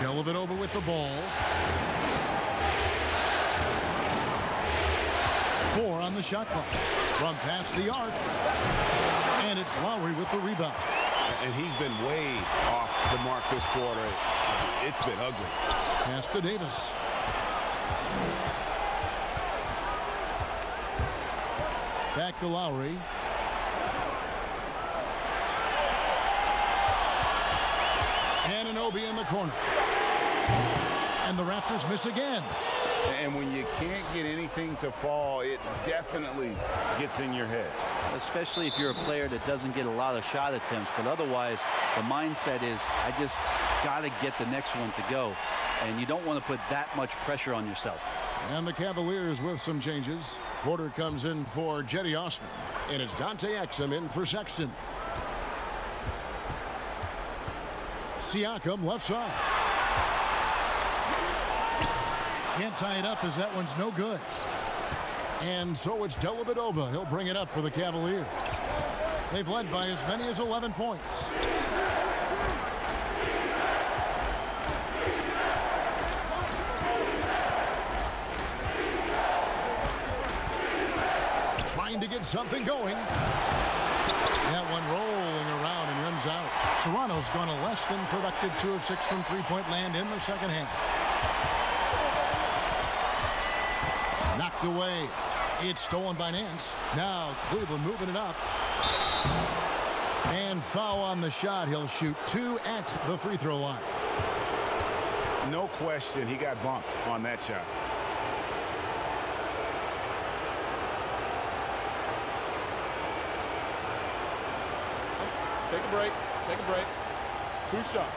Dellavedova with the ball. 4 on the shot clock. From past the arc. And it's Lowry with the rebound. And he's been way off the mark this quarter. It's been ugly. Pass to Davis. Back to Lowry. Anunoby in the corner. And the Raptors miss again. And when you can't get anything to fall, it definitely gets in your head. Especially if you're a player that doesn't get a lot of shot attempts, but otherwise the mindset is I just got to get the next one to go, and you don't want to put that much pressure on yourself. And the Cavaliers with some changes. Porter comes in for Jetty Osman, and it's Dante Exum in for Sexton. Siakam left side. Can't tie it up as that one's no good. And so it's Dellavedova. He'll bring it up for the Cavaliers. They've led by as many as 11 points. Trying to get something going. That one rolling around and rims out. Toronto's gone a less than productive 2 of 6 from three-point land in the second half. Knocked away. It's stolen by Nance. Now Cleveland moving it up. And foul on the shot. He'll shoot 2 at the free throw line. No question, he got bumped on that shot. Take a break. Take a break. 2 shots.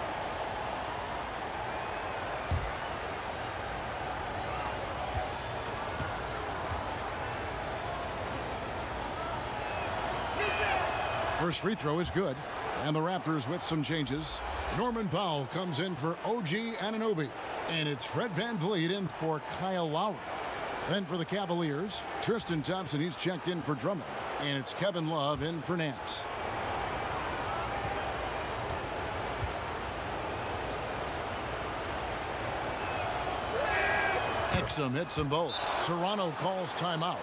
First free throw is good. And the Raptors with some changes. Norman Powell comes in for OG Anunoby. And it's Fred VanVleet in for Kyle Lowry. Then for the Cavaliers, Tristan Thompson, he's checked in for Drummond. And it's Kevin Love in for Nance. Exum hits them both. Toronto calls timeout.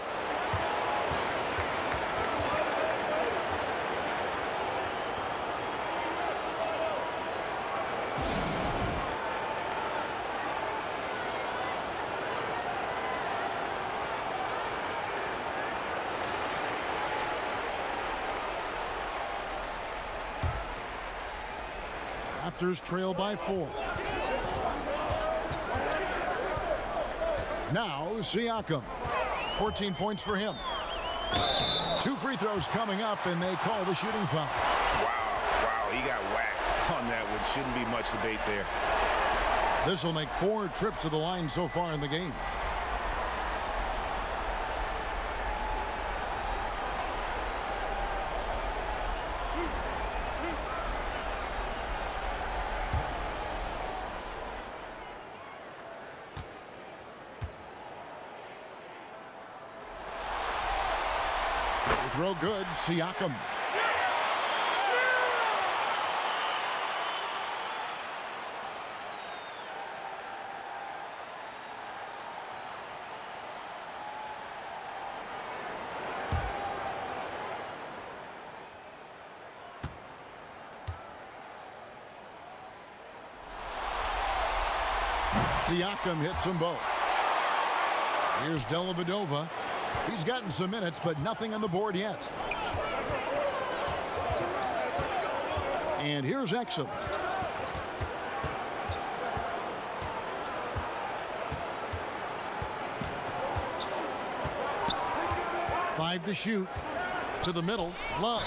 Raptors trail by 4. Now Siakam. 14 points for him. 2 free throws coming up, and they call the shooting foul. Wow, he got whacked on that one. Shouldn't be much debate there. This will make 4 trips to the line so far in the game. Throw good, Siakam. Siakam hits them both. Here's Dellavedova. He's gotten some minutes, but nothing on the board yet. And here's Exum. Five to shoot. To the middle. Love.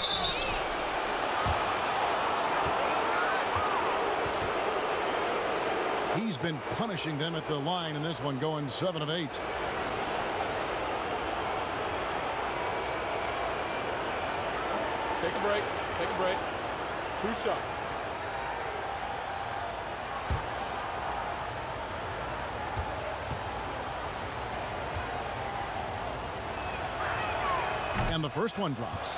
He's been punishing them at the line in this one, going 7 of 8. Take a break. Take a break. 2 shots. And the first one drops.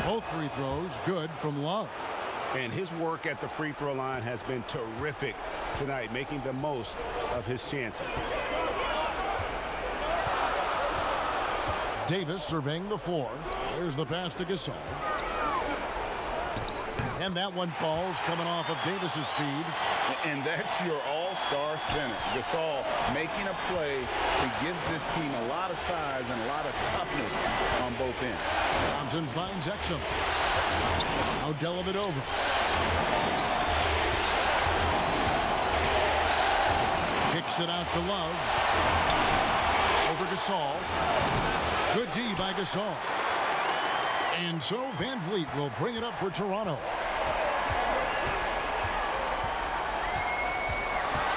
Both free throws good from Love. And his work at the free throw line has been terrific tonight, making the most of his chances. Davis surveying the floor. There's the pass to Gasol. And that one falls coming off of Davis's feed. And that's your all-star center. Gasol making a play that gives this team a lot of size and a lot of toughness on both ends. Thompson finds Exum. Now Dellavedova. Kicks it out to Love. Over Gasol. Good D by Gasol. And so Van Vliet will bring it up for Toronto.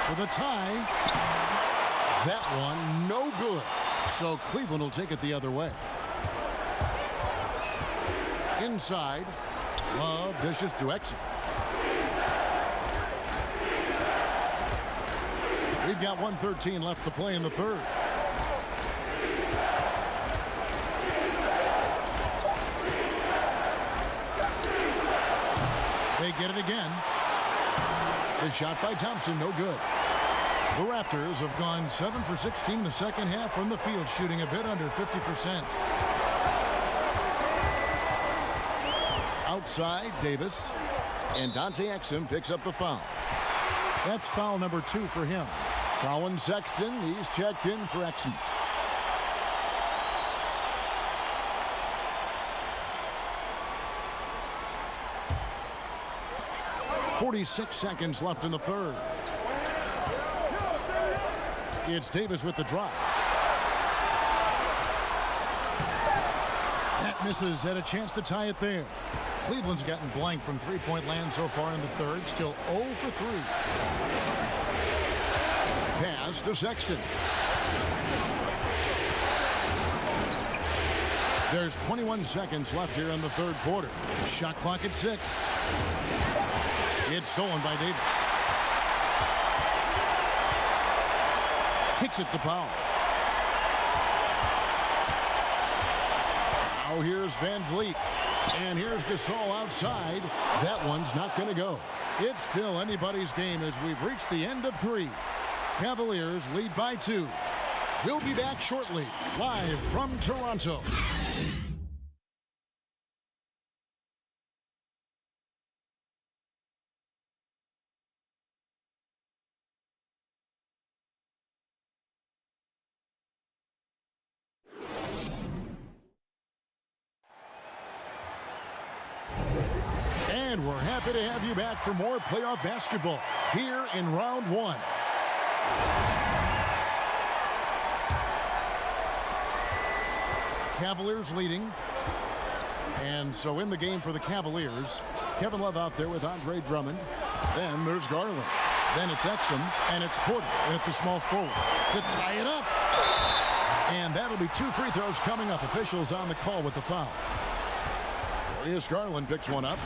For the tie. That one no good. So Cleveland will take it the other way. Inside. Love dishes to Exum. We've got 1:13 left to play in the third. They get it again. The shot by Thompson, no good. The Raptors have gone 7 for 16 in the second half from the field, shooting a bit under 50%. Outside, Davis. And Dante Exum picks up the foul. That's foul number 2 for him. Colin Sexton, he's checked in for Exum. .46 seconds left in the third. It's Davis with the drive. That misses. Had a chance to tie it there. Cleveland's gotten blank from three-point land so far in the third. Still 0 for 3. Pass to Sexton. There's 21 seconds left here in the third quarter. Shot clock at 6. It's stolen by Davis. Kicks it to Powell. Now here's Van Vliet. And here's Gasol outside. That one's not going to go. It's still anybody's game as we've reached the end of 3. Cavaliers lead by 2. We'll be back shortly, live from Toronto. And we're happy to have you back for more playoff basketball here in round 1. Cavaliers leading. And so in the game for the Cavaliers, Kevin Love out there with Andre Drummond. Then there's Garland. Then it's Exum, and it's Porter at the small forward to tie it up. And that'll be 2 free throws coming up. Officials on the call with the foul. Darius Garland picks one up.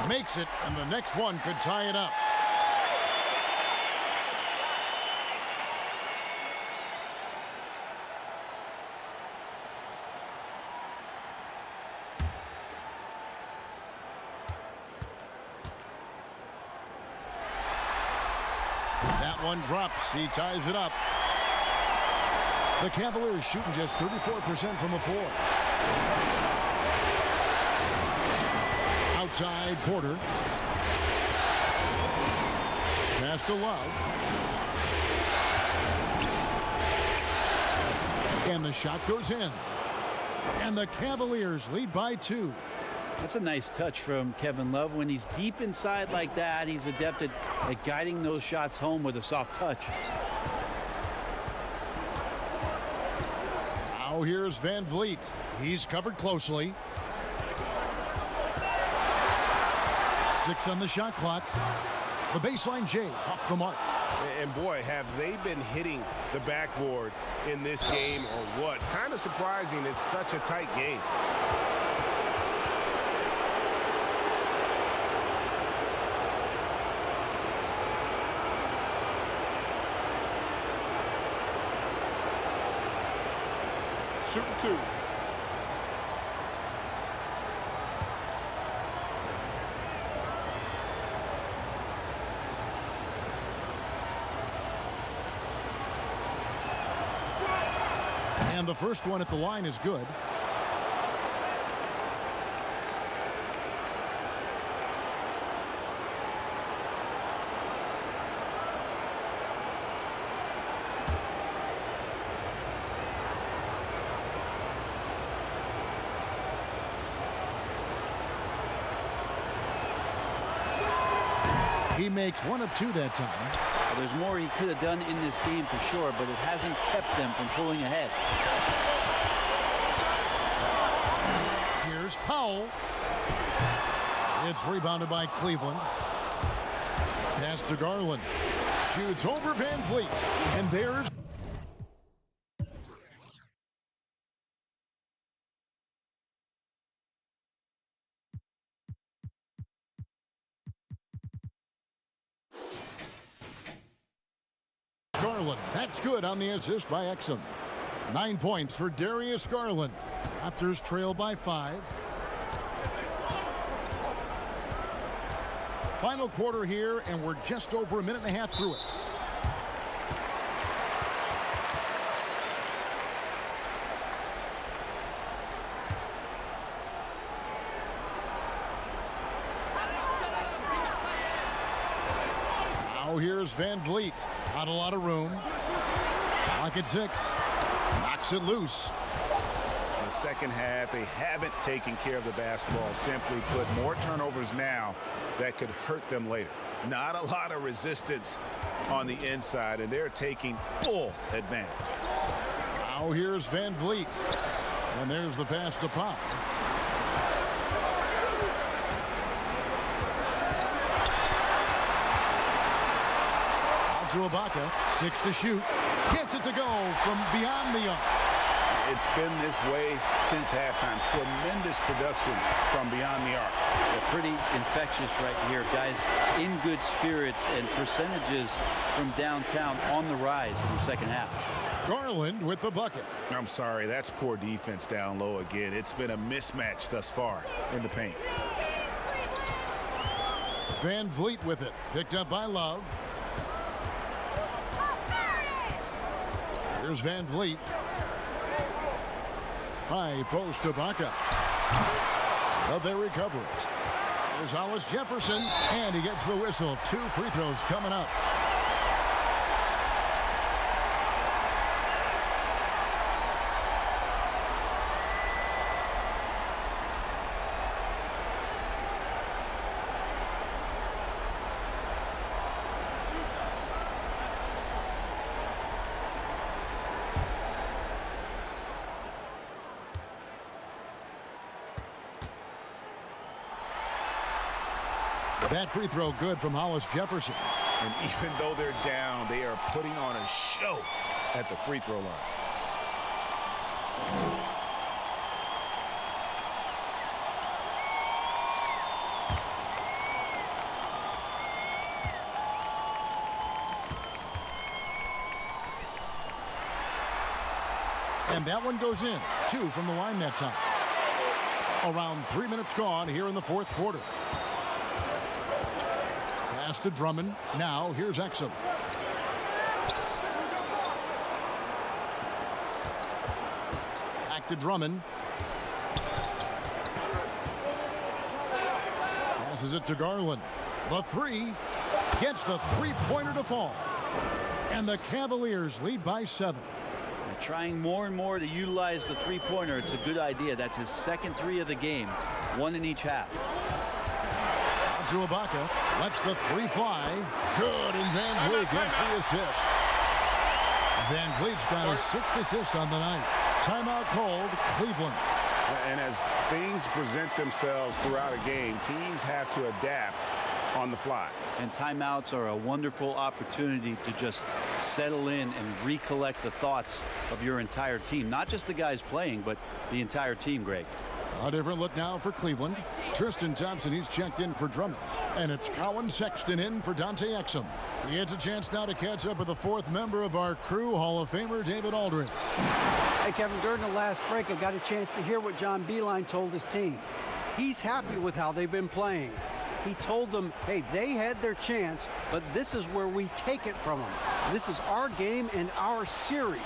Makes it, and the next one could tie it up. That one drops. He ties it up. The Cavaliers shooting just 34% from the floor. Outside, Porter. Pass to Love. And the shot goes in. And the Cavaliers lead by 2. That's a nice touch from Kevin Love. When he's deep inside like that, he's adept at guiding those shots home with a soft touch. Now here's Van Vliet. He's covered closely. 6 on the shot clock. The baseline J off the mark. And boy, have they been hitting the backboard in this game or what? Kind of surprising. It's such a tight game. Shooting 2. And the first one at the line is good. He makes 1 of 2 that time. Well, there's more he could have done in this game for sure, but it hasn't kept them from pulling ahead. Here's Powell. It's rebounded by Cleveland. Pass to Garland. Shoots over Van Vliet. And there's Garland. That's good on the assist by Exum. 9 points for Darius Garland. Raptors trail by 5. Final quarter here, and we're just over a minute and a half through it. Now here's Van Vliet. Not a lot of room. Clock at 6. Knocks it loose. In the second half, they haven't taken care of the basketball. Simply put, more turnovers now that could hurt them later. Not a lot of resistance on the inside, and they're taking full advantage. Now here's Van Vliet. And there's the pass to Pop. To Ibaka, 6 to shoot, gets it to go from beyond the arc. It's been this way since halftime. Tremendous production from beyond the arc. They're pretty infectious right here, guys. In good spirits, and percentages from downtown on the rise in the second half. Garland with the bucket. I'm sorry, that's poor defense down low again. It's been a mismatch thus far in the paint. Van Vliet with it, picked up by Love. Here's Van Vliet. High post to Ibaka. But they recover it. Here's Hollis Jefferson, and he gets the whistle. 2 free throws coming up. That free throw good from Hollis Jefferson. And even though they're down, they are putting on a show at the free throw line. And that one goes in. 2 from the line that time. Around 3 minutes gone here in the fourth quarter. Pass to Drummond. Now here's Exum. to Drummond. Passes it to Garland. The three. Gets the three-pointer to fall. And the Cavaliers lead by 7. They're trying more and more to utilize the three-pointer. It's a good idea. That's his second 3 of the game. 1 in each half. Out to Ibaka. Lets the 3 fly. Good, and Van Vliet gets the assist. Van Vliet's got his 6th assist on the night. Timeout called, Cleveland. And as things present themselves throughout a game, teams have to adapt on the fly. And timeouts are a wonderful opportunity to just settle in and recollect the thoughts of your entire team. Not just the guys playing, but the entire team, Greg. A different look now for Cleveland. Tristan Thompson, he's checked in for Drummond. And it's Colin Sexton in for Dante Exum. He gets a chance now to catch up with the 4th member of our crew, Hall of Famer David Aldridge. Hey, Kevin, during the last break, I got a chance to hear what John Beilein told his team. He's happy with how they've been playing. He told them, hey, they had their chance, but this is where we take it from them. This is our game and our series.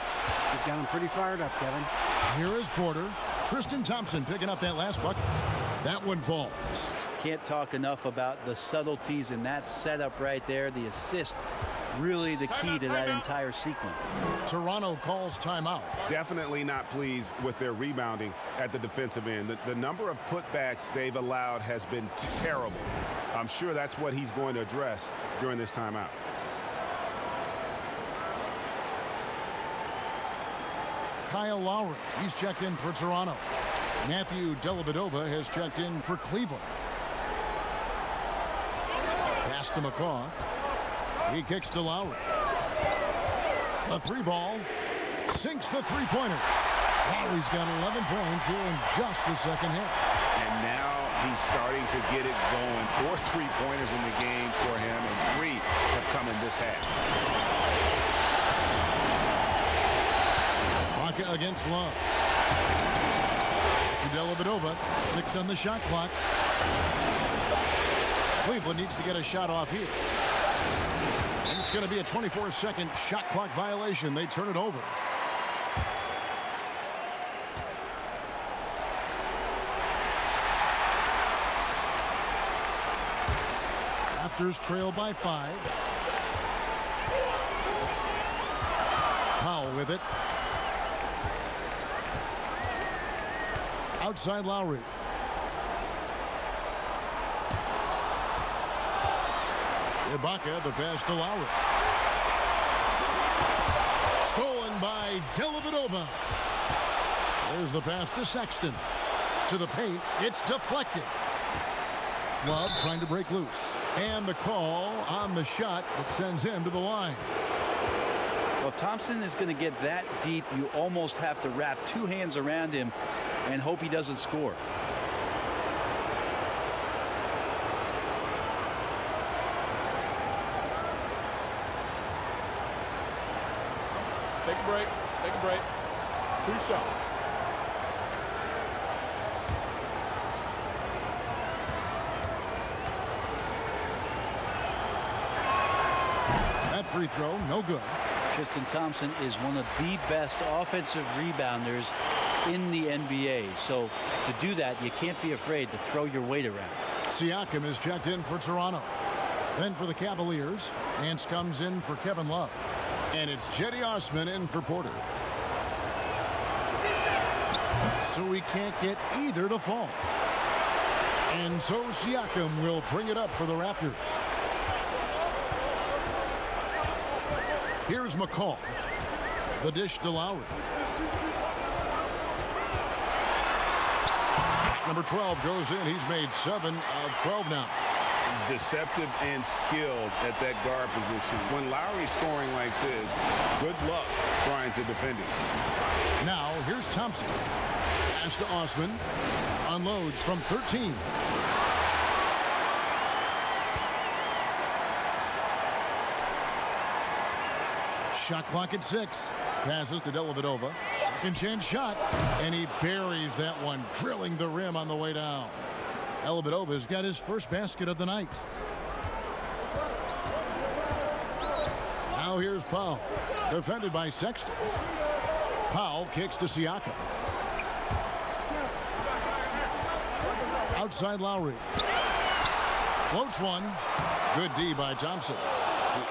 He's got him pretty fired up, Kevin. Here is Porter. Tristan Thompson picking up that last bucket. That one falls. Can't talk enough about the subtleties in that setup right there. The assist, really the key to that entire sequence. Toronto calls timeout. Definitely not pleased with their rebounding at the defensive end. The number of putbacks they've allowed has been terrible. I'm sure that's what he's going to address during this timeout. Kyle Lowry, he's checked in for Toronto. Matthew Dellavedova has checked in for Cleveland. Pass to McCaw. He kicks to Lowry. A 3-ball. Sinks the three-pointer. Lowry's got 11 points here in just the second half. And now he's starting to get it going. 4 3-pointers in the game for him, and 3 have come in this half. Against Love. Dellavedova, 6 on the shot clock. Cleveland needs to get a shot off here. And it's going to be a 24-second shot clock violation. They turn it over. Raptors trail by 5. Powell with it. Outside Lowry. Ibaka, the pass to Lowry. Stolen by Dellavedova. There's the pass to Sexton. To the paint. It's deflected. Love trying to break loose. And the call on the shot that sends him to the line. Well, if Thompson is going to get that deep, you almost have to wrap 2 hands around him and hope he doesn't score. Take a break. Take a break. 2 shots. That free throw, no good. Tristan Thompson is one of the best offensive rebounders in the NBA. So to do that, you can't be afraid to throw your weight around. Siakam is checked in for Toronto. Then for the Cavaliers, Nance comes in for Kevin Love. And it's Jetty Osman in for Porter. So we can't get either to fall. And so Siakam will bring it up for the Raptors. Here's McCall. The dish to Lowry. Number 12 goes in. He's made 7 of 12 now. Deceptive and skilled at that guard position. When Lowry's scoring like this, good luck trying to defend it. Now, here's Thompson. Pass to Osman. Unloads from 13. Shot clock at 6. Passes to Dellavedova. Second chance shot. And he buries that one, drilling the rim on the way down. Dellavedova's got his first basket of the night. Now here's Powell. Defended by Sexton. Powell kicks to Siakam. Outside Lowry. Floats one. Good D by Thompson.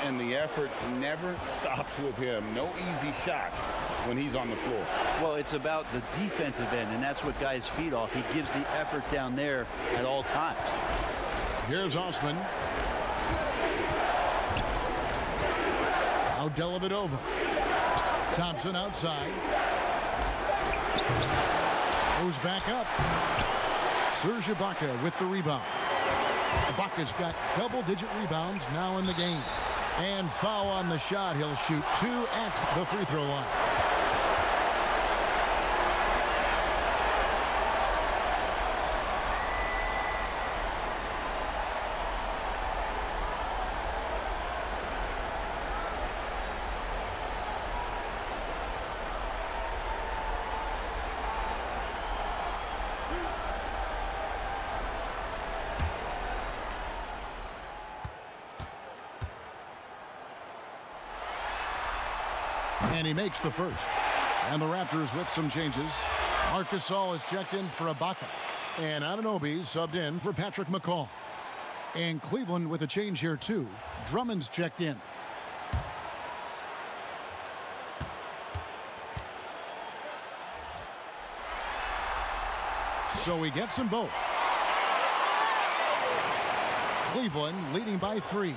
And the effort never stops with him. No easy shots when he's on the floor. Well, it's about the defensive end, and that's what guys feed off. He gives the effort down there at all times. Here's Osman. Now Dellavedova. Thompson outside. Goes back up. Serge Ibaka with the rebound. Ibaka's got double-digit rebounds now in the game. And foul on the shot. He'll shoot 2 at the free throw line. And he makes the first. And the Raptors with some changes. Marc Gasol is checked in for Ibaka. And Anunoby subbed in for Patrick McCaw. And Cleveland with a change here too. Drummond's checked in. So he gets them both. Cleveland leading by 3.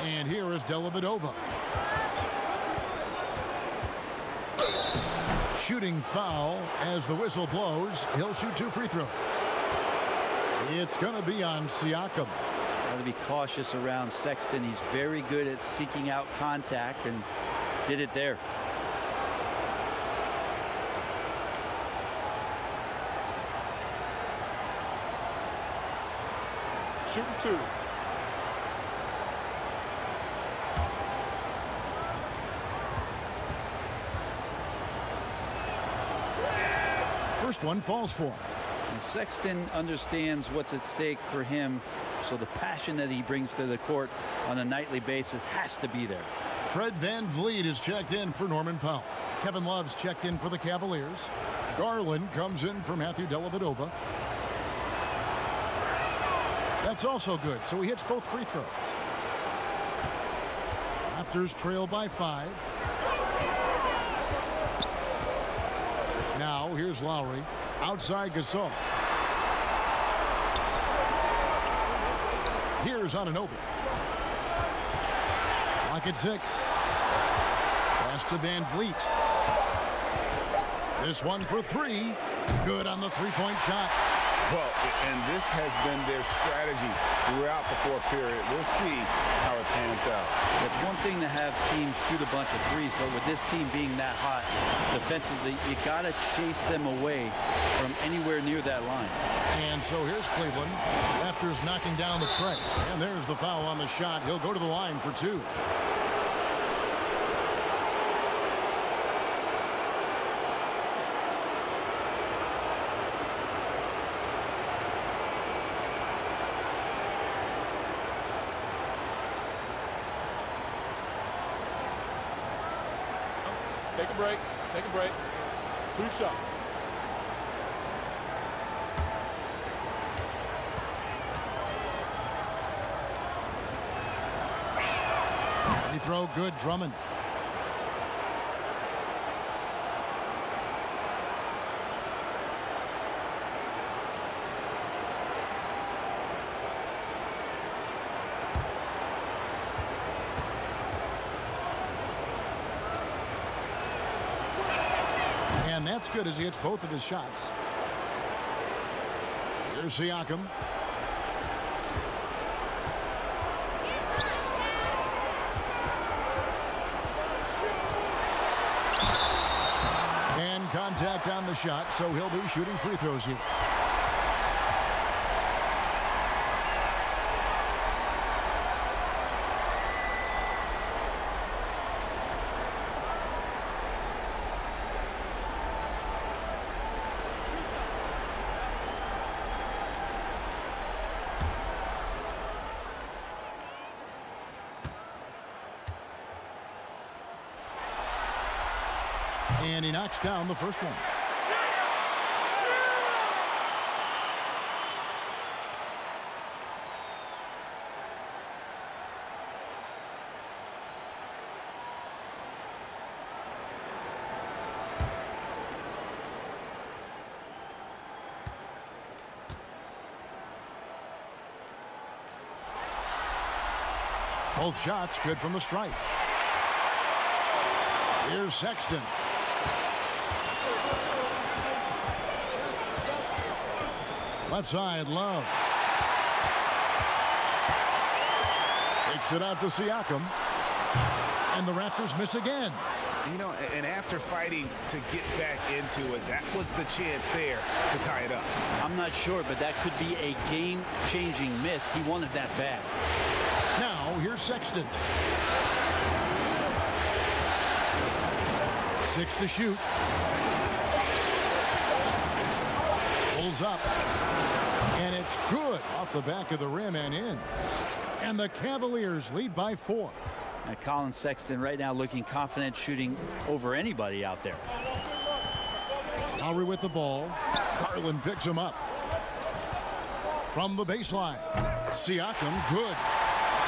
And here is Dellavedova. Shooting foul as the whistle blows. He'll shoot 2 free throws. It's going to be on Siakam. Got to be cautious around Sexton. He's very good at seeking out contact and did it there. Shooting 2. First one falls for him. And Sexton understands what's at stake for him, so the passion that he brings to the court on a nightly basis has to be there. Fred VanVleet is checked in for Norman Powell. Kevin Love's checked in for the Cavaliers. Garland comes in for Matthew Dellavedova. That's also good, so he hits both free throws. Raptors trail by 5. Now here's Lowry. Outside Gasol. Here's Anunoby. Lock at 6. Pass to VanVleet. This one for 3. Good on the three-point shot. Well, and this has been their strategy throughout the fourth period. We'll see how it pans out. It's one thing to have teams shoot a bunch of threes, but with this team being that hot defensively, you got to chase them away from anywhere near that line. And so here's Cleveland. Raptors knocking down the tray. And there's the foul on the shot. He'll go to the line for 2. Take a break. Take a break. 2 shots. Free throw good, Drummond. And that's good as he hits both of his shots. Here's Siakam. And contact on the shot, so he'll be shooting free throws here. And he knocks down the first one. Both shots good from the stripe. Here's Sexton. Left side, Love. Takes it out to Siakam. And the Raptors miss again. You know, and after fighting to get back into it, that was the chance there to tie it up. I'm not sure, but that could be a game-changing miss. He wanted that bad. Now, here's Sexton. 6 to shoot. Pulls up. And it's good off the back of the rim and in. And the Cavaliers lead by 4. And Colin Sexton right now looking confident, shooting over anybody out there. Lowry with the ball. Garland picks him up. From the baseline. Siakam, good.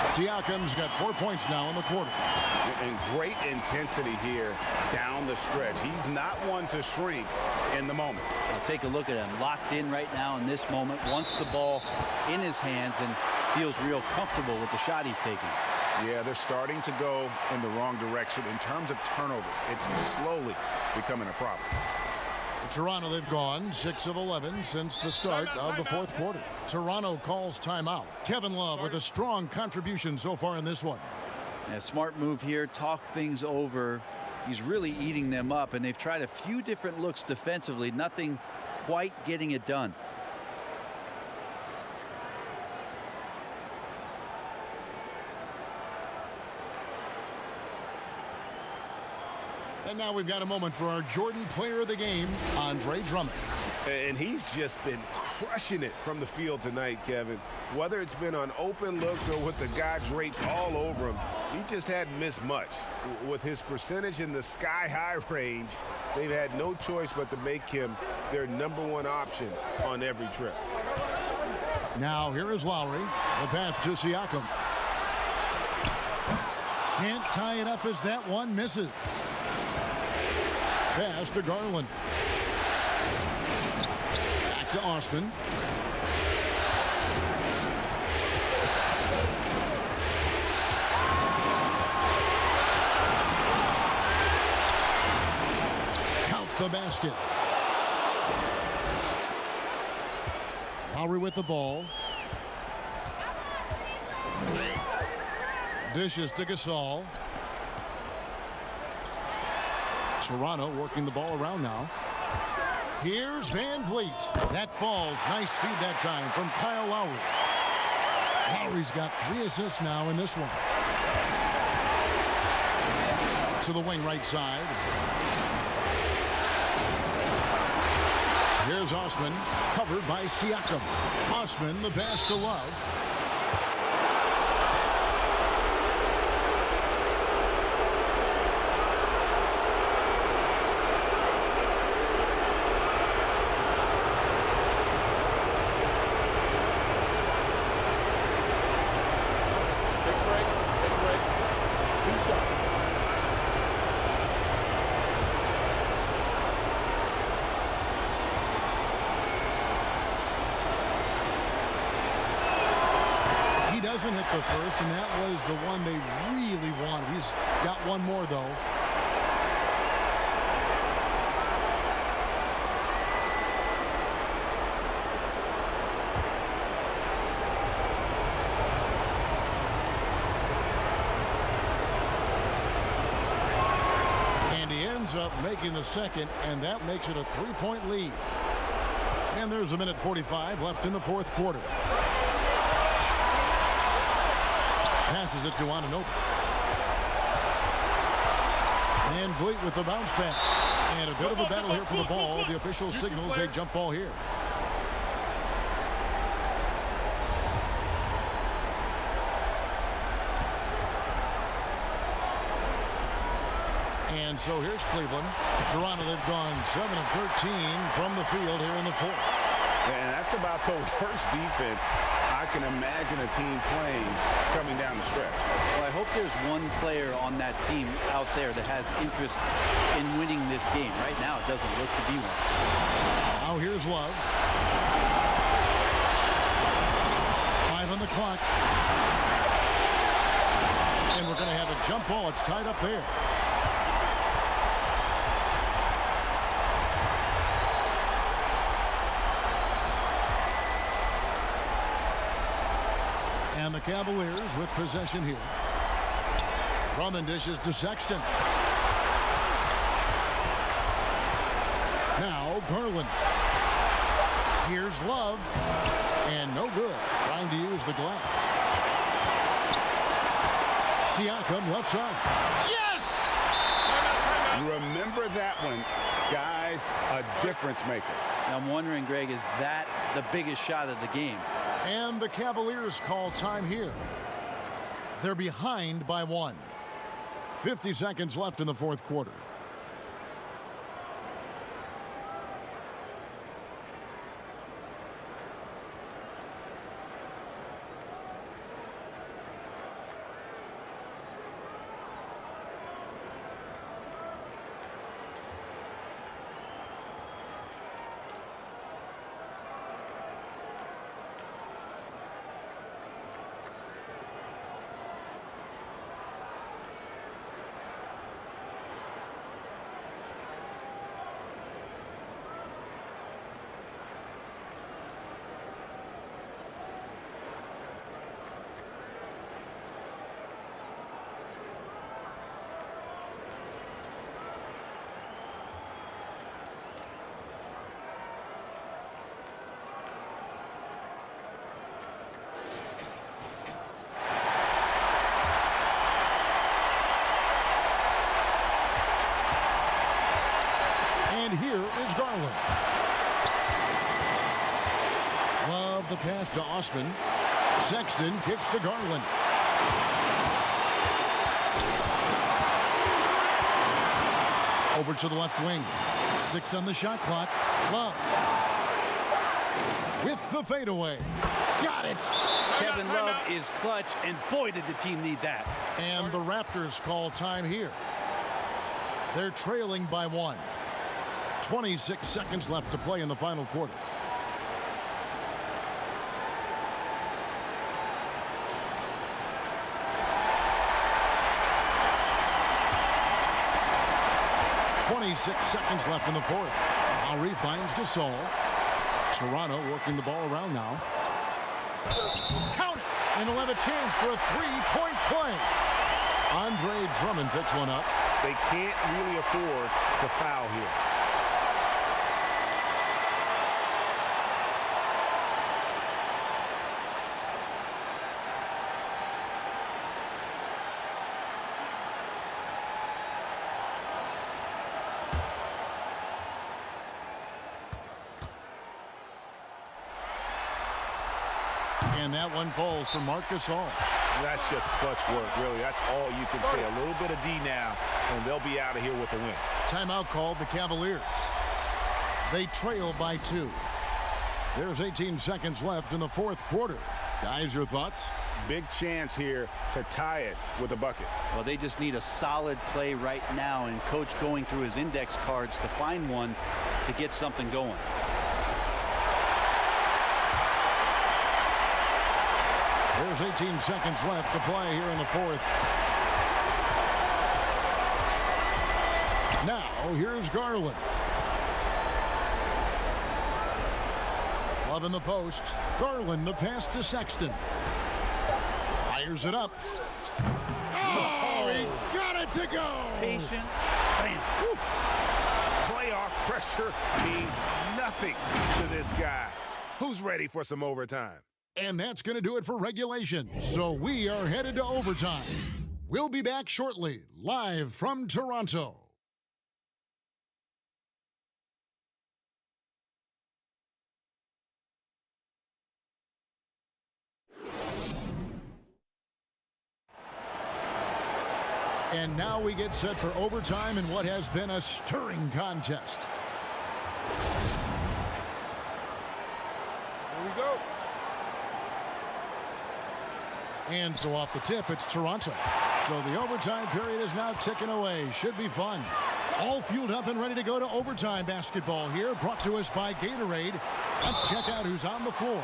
Siakam's got 4 points now in the quarter. And great intensity here down the stretch. He's not one to shrink in the moment. Well, take a look at him. Locked in right now in this moment. Wants the ball in his hands and feels real comfortable with the shot he's taking. Yeah, they're starting to go in the wrong direction in terms of turnovers. It's slowly becoming a problem. Toronto, they've gone 6 of 11 since the start of the fourth quarter. Toronto calls timeout. Kevin Love with a strong contribution so far in this one. A smart move here. Talk things over. He's really eating them up, and they've tried a few different looks defensively. Nothing quite getting it done. And now we've got a moment for our Jordan Player of the Game, Andre Drummond. And he's just been crushing it from the field tonight, Kevin. Whether it's been on open looks or with the guy draped all over him, he just hadn't missed much. With his percentage in the sky-high range, they've had no choice but to make him their #1 option on every trip. Now here is Lowry. The pass to Siakam. Can't tie it up as that one misses. Pass to Garland. Back to Osman. Count the basket. Lowry with the ball. Dishes to Gasol. Toronto working the ball around now. Here's Van Vliet. That falls. Nice feed that time from Kyle Lowry. Lowry's got 3 assists now in this one. To the wing right side. Here's Osman, covered by Siakam. Osman, the pass to Love. Doesn't hit the first, and that was the one they really wanted. He's got one more, though. And he ends up making the second, and that makes it a 3-point lead. And there's a minute 45 left in the fourth quarter. Passes it to Anunoby. Van Vliet with the bounce back. And a bit of a battle here for the ball. The official signals a jump ball here. And so here's Cleveland. Toronto, they've gone 7 of 13 from the field here in the fourth. And that's about the worst defense I can imagine a team playing coming down the stretch. Well, I hope there's one player on that team out there that has interest in winning this game. Right now, it doesn't look to be one. Now here's Love. 5 on the clock. going to have a jump ball. It's tied up there. And the Cavaliers with possession here. Drummond dishes to Sexton. Now Garland. Here's Love. And no good. Trying to use the glass. Siakam left side. Yes! Remember that one. Guys, a difference maker. Now I'm wondering, Greg, is that the biggest shot of the game? And the Cavaliers call time here. They're behind by 1. 50 seconds left in the fourth quarter. And here is Garland. Love the pass to Osman. Sexton kicks to Garland. Over to the left wing. 6 on the shot clock. Love. With the fadeaway. Got it. Kevin Love is clutch, and boy, did the team need that. And the Raptors call time here. They're trailing by 1. 26 seconds left to play in the final quarter. Seconds left in the fourth. Lowry finds Gasol. Toronto working the ball around now. Count it! And they'll have a chance for a three-point play. Andre Drummond picks one up. They can't really afford to foul here. And that one falls for Marcus Hall. That's just clutch work, really. That's all you can say. A little bit of D now, and they'll be out of here with a win. Timeout called the Cavaliers. They trail by 2. There's 18 seconds left in the fourth quarter. Guys, your thoughts? Big chance here to tie it with a bucket. Well, they just need a solid play right now, and Coach going through his index cards to find one to get something going. There's 18 seconds left to play here in the fourth. Now, here's Garland. Love in the post. Garland, the pass to Sexton. Fires it up. Oh, he got it to go. Patient. Bam. Woo. Playoff pressure means nothing to this guy. Who's ready for some overtime? And that's going to do it for regulation. So we are headed to overtime. We'll be back shortly, live from Toronto. And now we get set for overtime in what has been a stirring contest. Here we go. And so off the tip, it's Toronto. So the overtime period is now ticking away. Should be fun. All fueled up and ready to go to overtime basketball here, brought to us by Gatorade. Let's check out who's on the floor.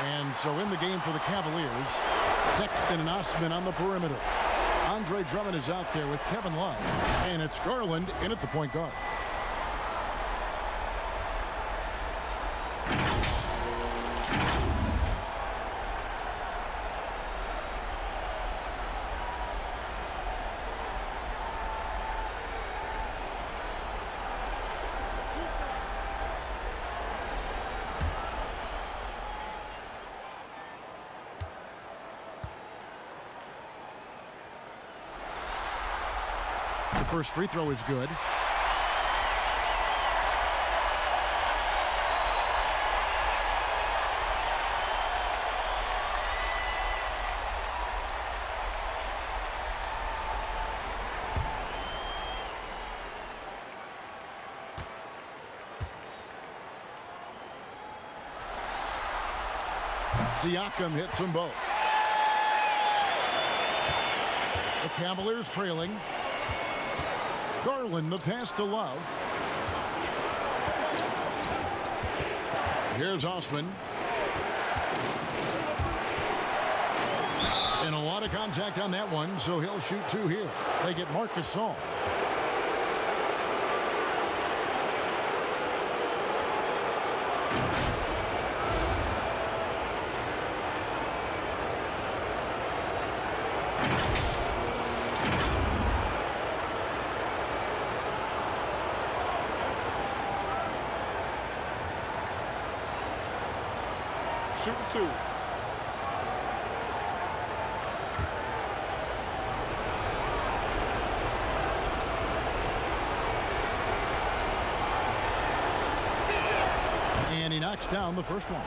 And so in the game for the Cavaliers, Sexton and Osman on the perimeter. On Andre Drummond is out there with Kevin Love. And it's Garland in at the point guard. The first free throw is good. Siakam hits them both. The Cavaliers trailing. Garland, the pass to Love. Here's Osman. And a lot of contact on that one, so he'll shoot two here. They get Marc Gasol. Shooting two. And he knocks down the first one.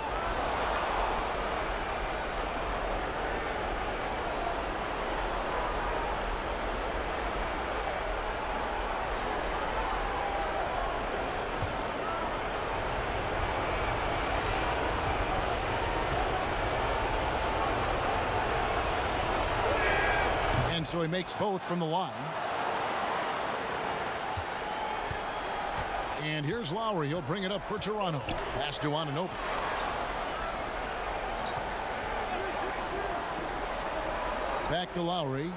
And so he makes both from the line. And here's Lowry. He'll bring it up for Toronto. Pass to Anunoby. Back to Lowry.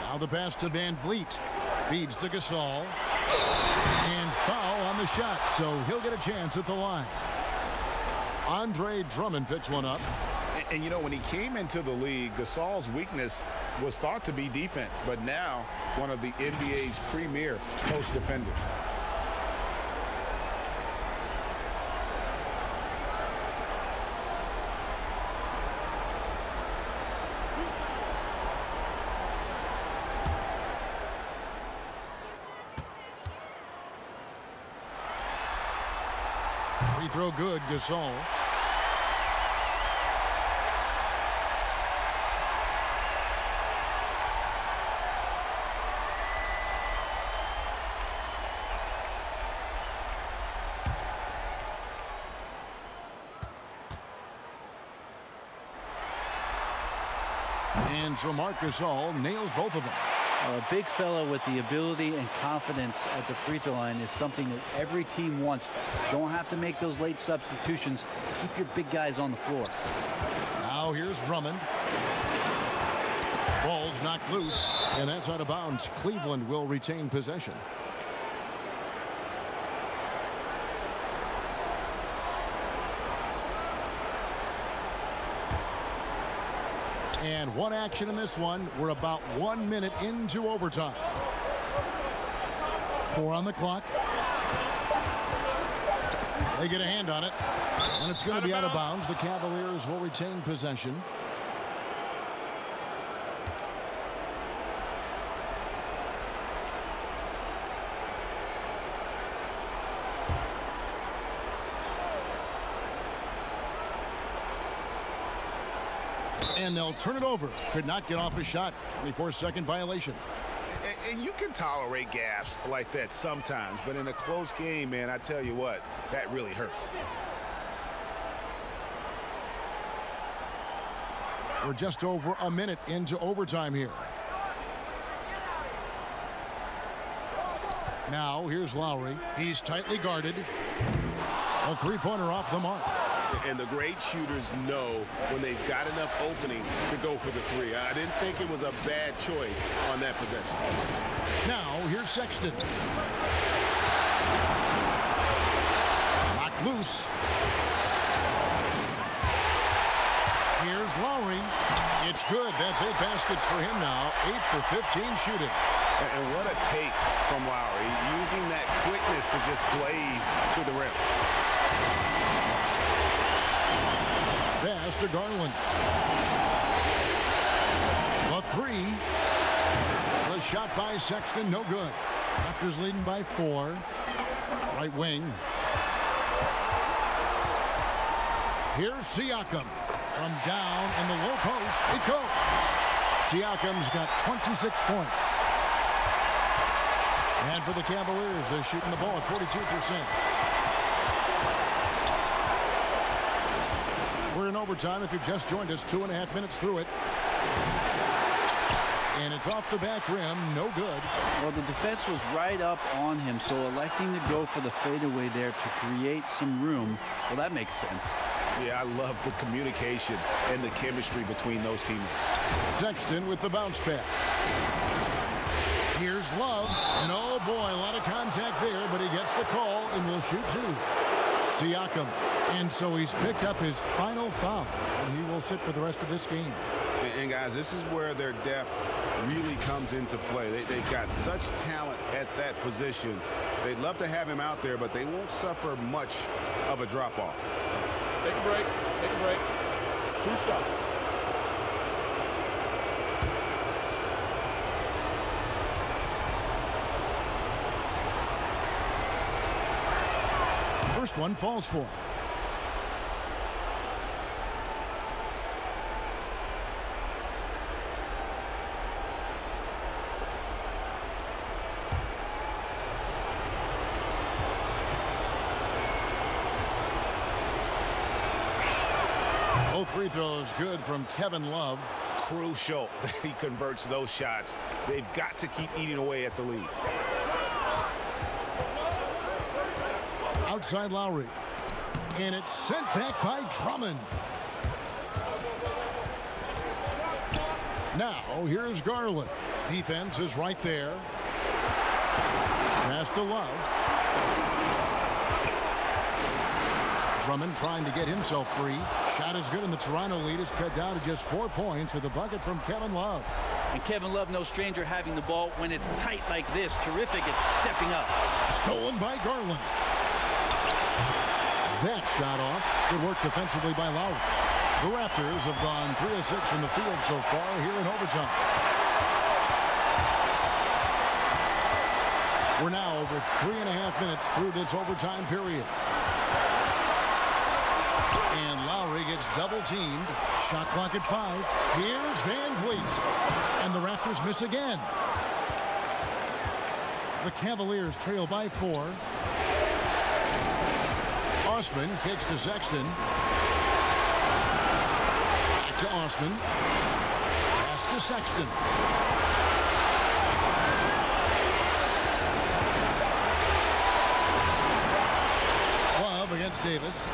Now the pass to Van Vliet. Feeds to Gasol. And foul on the shot, so he'll get a chance at the line. Andre Drummond picks one up. And you know, when he came into the league, Gasol's weakness was thought to be defense, but now one of the NBA's premier post defenders. Free throw good, Gasol. And so Marc Gasol nails both of them. A big fella with the ability and confidence at the free throw line is something that every team wants. Don't have to make those late substitutions. Keep your big guys on the floor. Now here's Drummond. Ball's knocked loose, and that's out of bounds. Cleveland will retain possession. And one action in this one. We're about 1 minute into overtime. 4 on the clock. They get a hand on it. And it's going to be out of bounds. The Cavaliers will retain possession. And they'll turn it over. Could not get off a shot. 24-second violation. And you can tolerate gaffes like that sometimes, but in a close game, man, I tell you what, that really hurts. We're just over a minute into overtime here. Now here's Lowry. He's tightly guarded. A three-pointer off the mark. And the great shooters know when they've got enough opening to go for the three. I didn't think it was a bad choice on that possession. Now, here's Sexton. Knocked loose. Here's Lowry. It's good. That's 8 baskets for him now. 8 for 15 shooting. And what a take from Lowry, using that quickness to just blaze to the rim. Pass to Garland. The three. The shot by Sexton, no good. Raptors leading by 4. Right wing. Here's Siakam. From down in the low post, it goes. Siakam's got 26 points. And for the Cavaliers, they're shooting the ball at 42%. We're in overtime. If you've just joined us, 2.5 minutes through it. And it's off the back rim, no good. Well, the defense was right up on him, so electing to go for the fadeaway there to create some room, well, that makes sense. Yeah, I love the communication and the chemistry between those teammates. Sexton with the bounce pass. Here's Love, and oh boy, a lot of contact there, but he gets the call and will shoot 2. Siakam, and so he's picked up his final foul, and he will sit for the rest of this game. And guys, this is where their depth really comes into play. They've got such talent at that position. They'd love to have him out there, but they won't suffer much of a drop-off. Take a break. Take a break. 2 shots. First one falls for him. Both free throws good from Kevin Love. Crucial that he converts those shots. They've got to keep eating away at the lead. Outside Lowry. And it's sent back by Drummond. Now, here's Garland. Defense is right there. Pass to Love. Drummond trying to get himself free. Shot is good, and the Toronto lead is cut down to just 4 points with the bucket from Kevin Love. And Kevin Love, no stranger having the ball when it's tight like this. Terrific at stepping up. Stolen by Garland. That shot off. Good work defensively by Lowry. The Raptors have gone 3 of 6 from the field so far here in overtime. We're now over 3.5 minutes through this overtime period. And Lowry gets double-teamed. Shot clock at 5. Here's Van Vliet. And the Raptors miss again. The Cavaliers trail by 4. Osman kicks to Sexton. Back to Osman. Pass to Sexton. Love against Davis.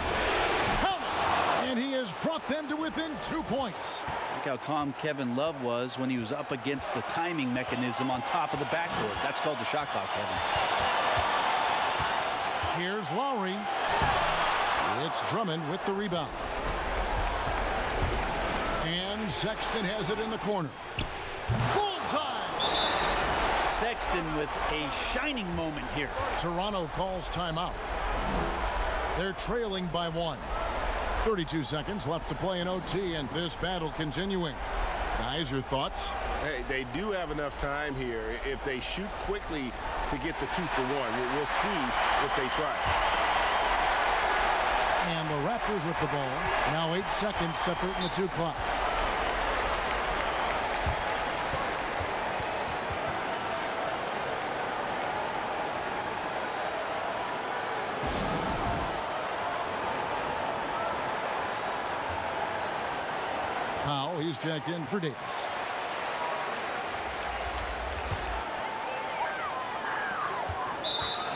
And he has brought them to within 2 points. Look how calm Kevin Love was when he was up against the timing mechanism on top of the backboard. That's called the shot clock, Kevin. Here's Lowry. It's Drummond with the rebound. And Sexton has it in the corner. Bullseye! Sexton with a shining moment here. Toronto calls timeout. They're trailing by 1. 32 seconds left to play in OT, and this battle continuing. Guys, your thoughts? Hey, they do have enough time here. If they shoot quickly to get the 2 for 1, we'll see if they try. And the Raptors with the ball. Now 8 seconds separating the 2 clocks. Powell, he's checked in for Davis.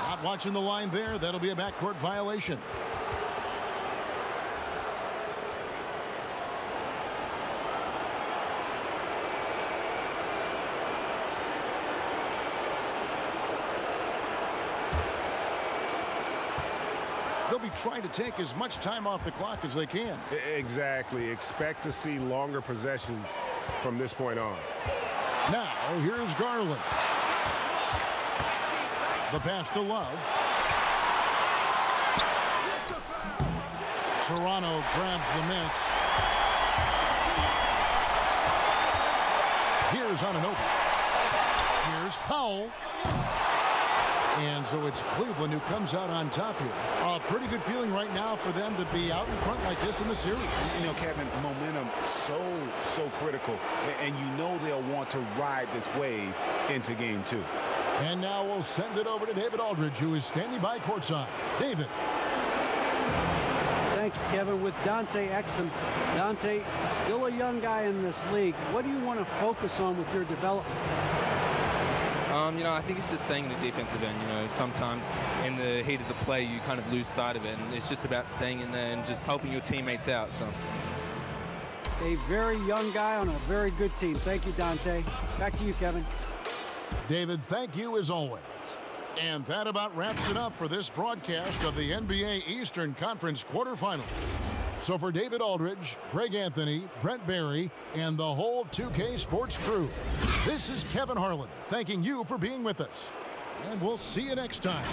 Not watching the line there. That'll be a backcourt violation. they'll be trying to take as much time off the clock as they can. Exactly. Expect to see longer possessions from this point on. Now, here's Garland. The pass to Love. Toronto grabs the miss. Here's Anunoby. Here's Powell. And so it's Cleveland who comes out on top here. A pretty good feeling right now for them to be out in front like this in the series. You know, Kevin, momentum so critical. And you know they'll want to ride this wave into game 2. And now we'll send it over to David Aldridge, who is standing by courtside. David. Thank you, Kevin. With Dante Exum, Dante, still a young guy in this league. What do you want to focus on with your development? You know, I think it's just staying in the defensive end. You know, sometimes in the heat of the play, you kind of lose sight of it, and it's just about staying in there and just helping your teammates out. So, a very young guy on a very good team. Thank you, Dante. Back to you, Kevin. David, thank you as always. And that about wraps it up for this broadcast of the NBA Eastern Conference quarterfinals. So for David Aldridge, Greg Anthony, Brent Barry, and the whole 2K Sports crew, this is Kevin Harlan thanking you for being with us. And we'll see you next time.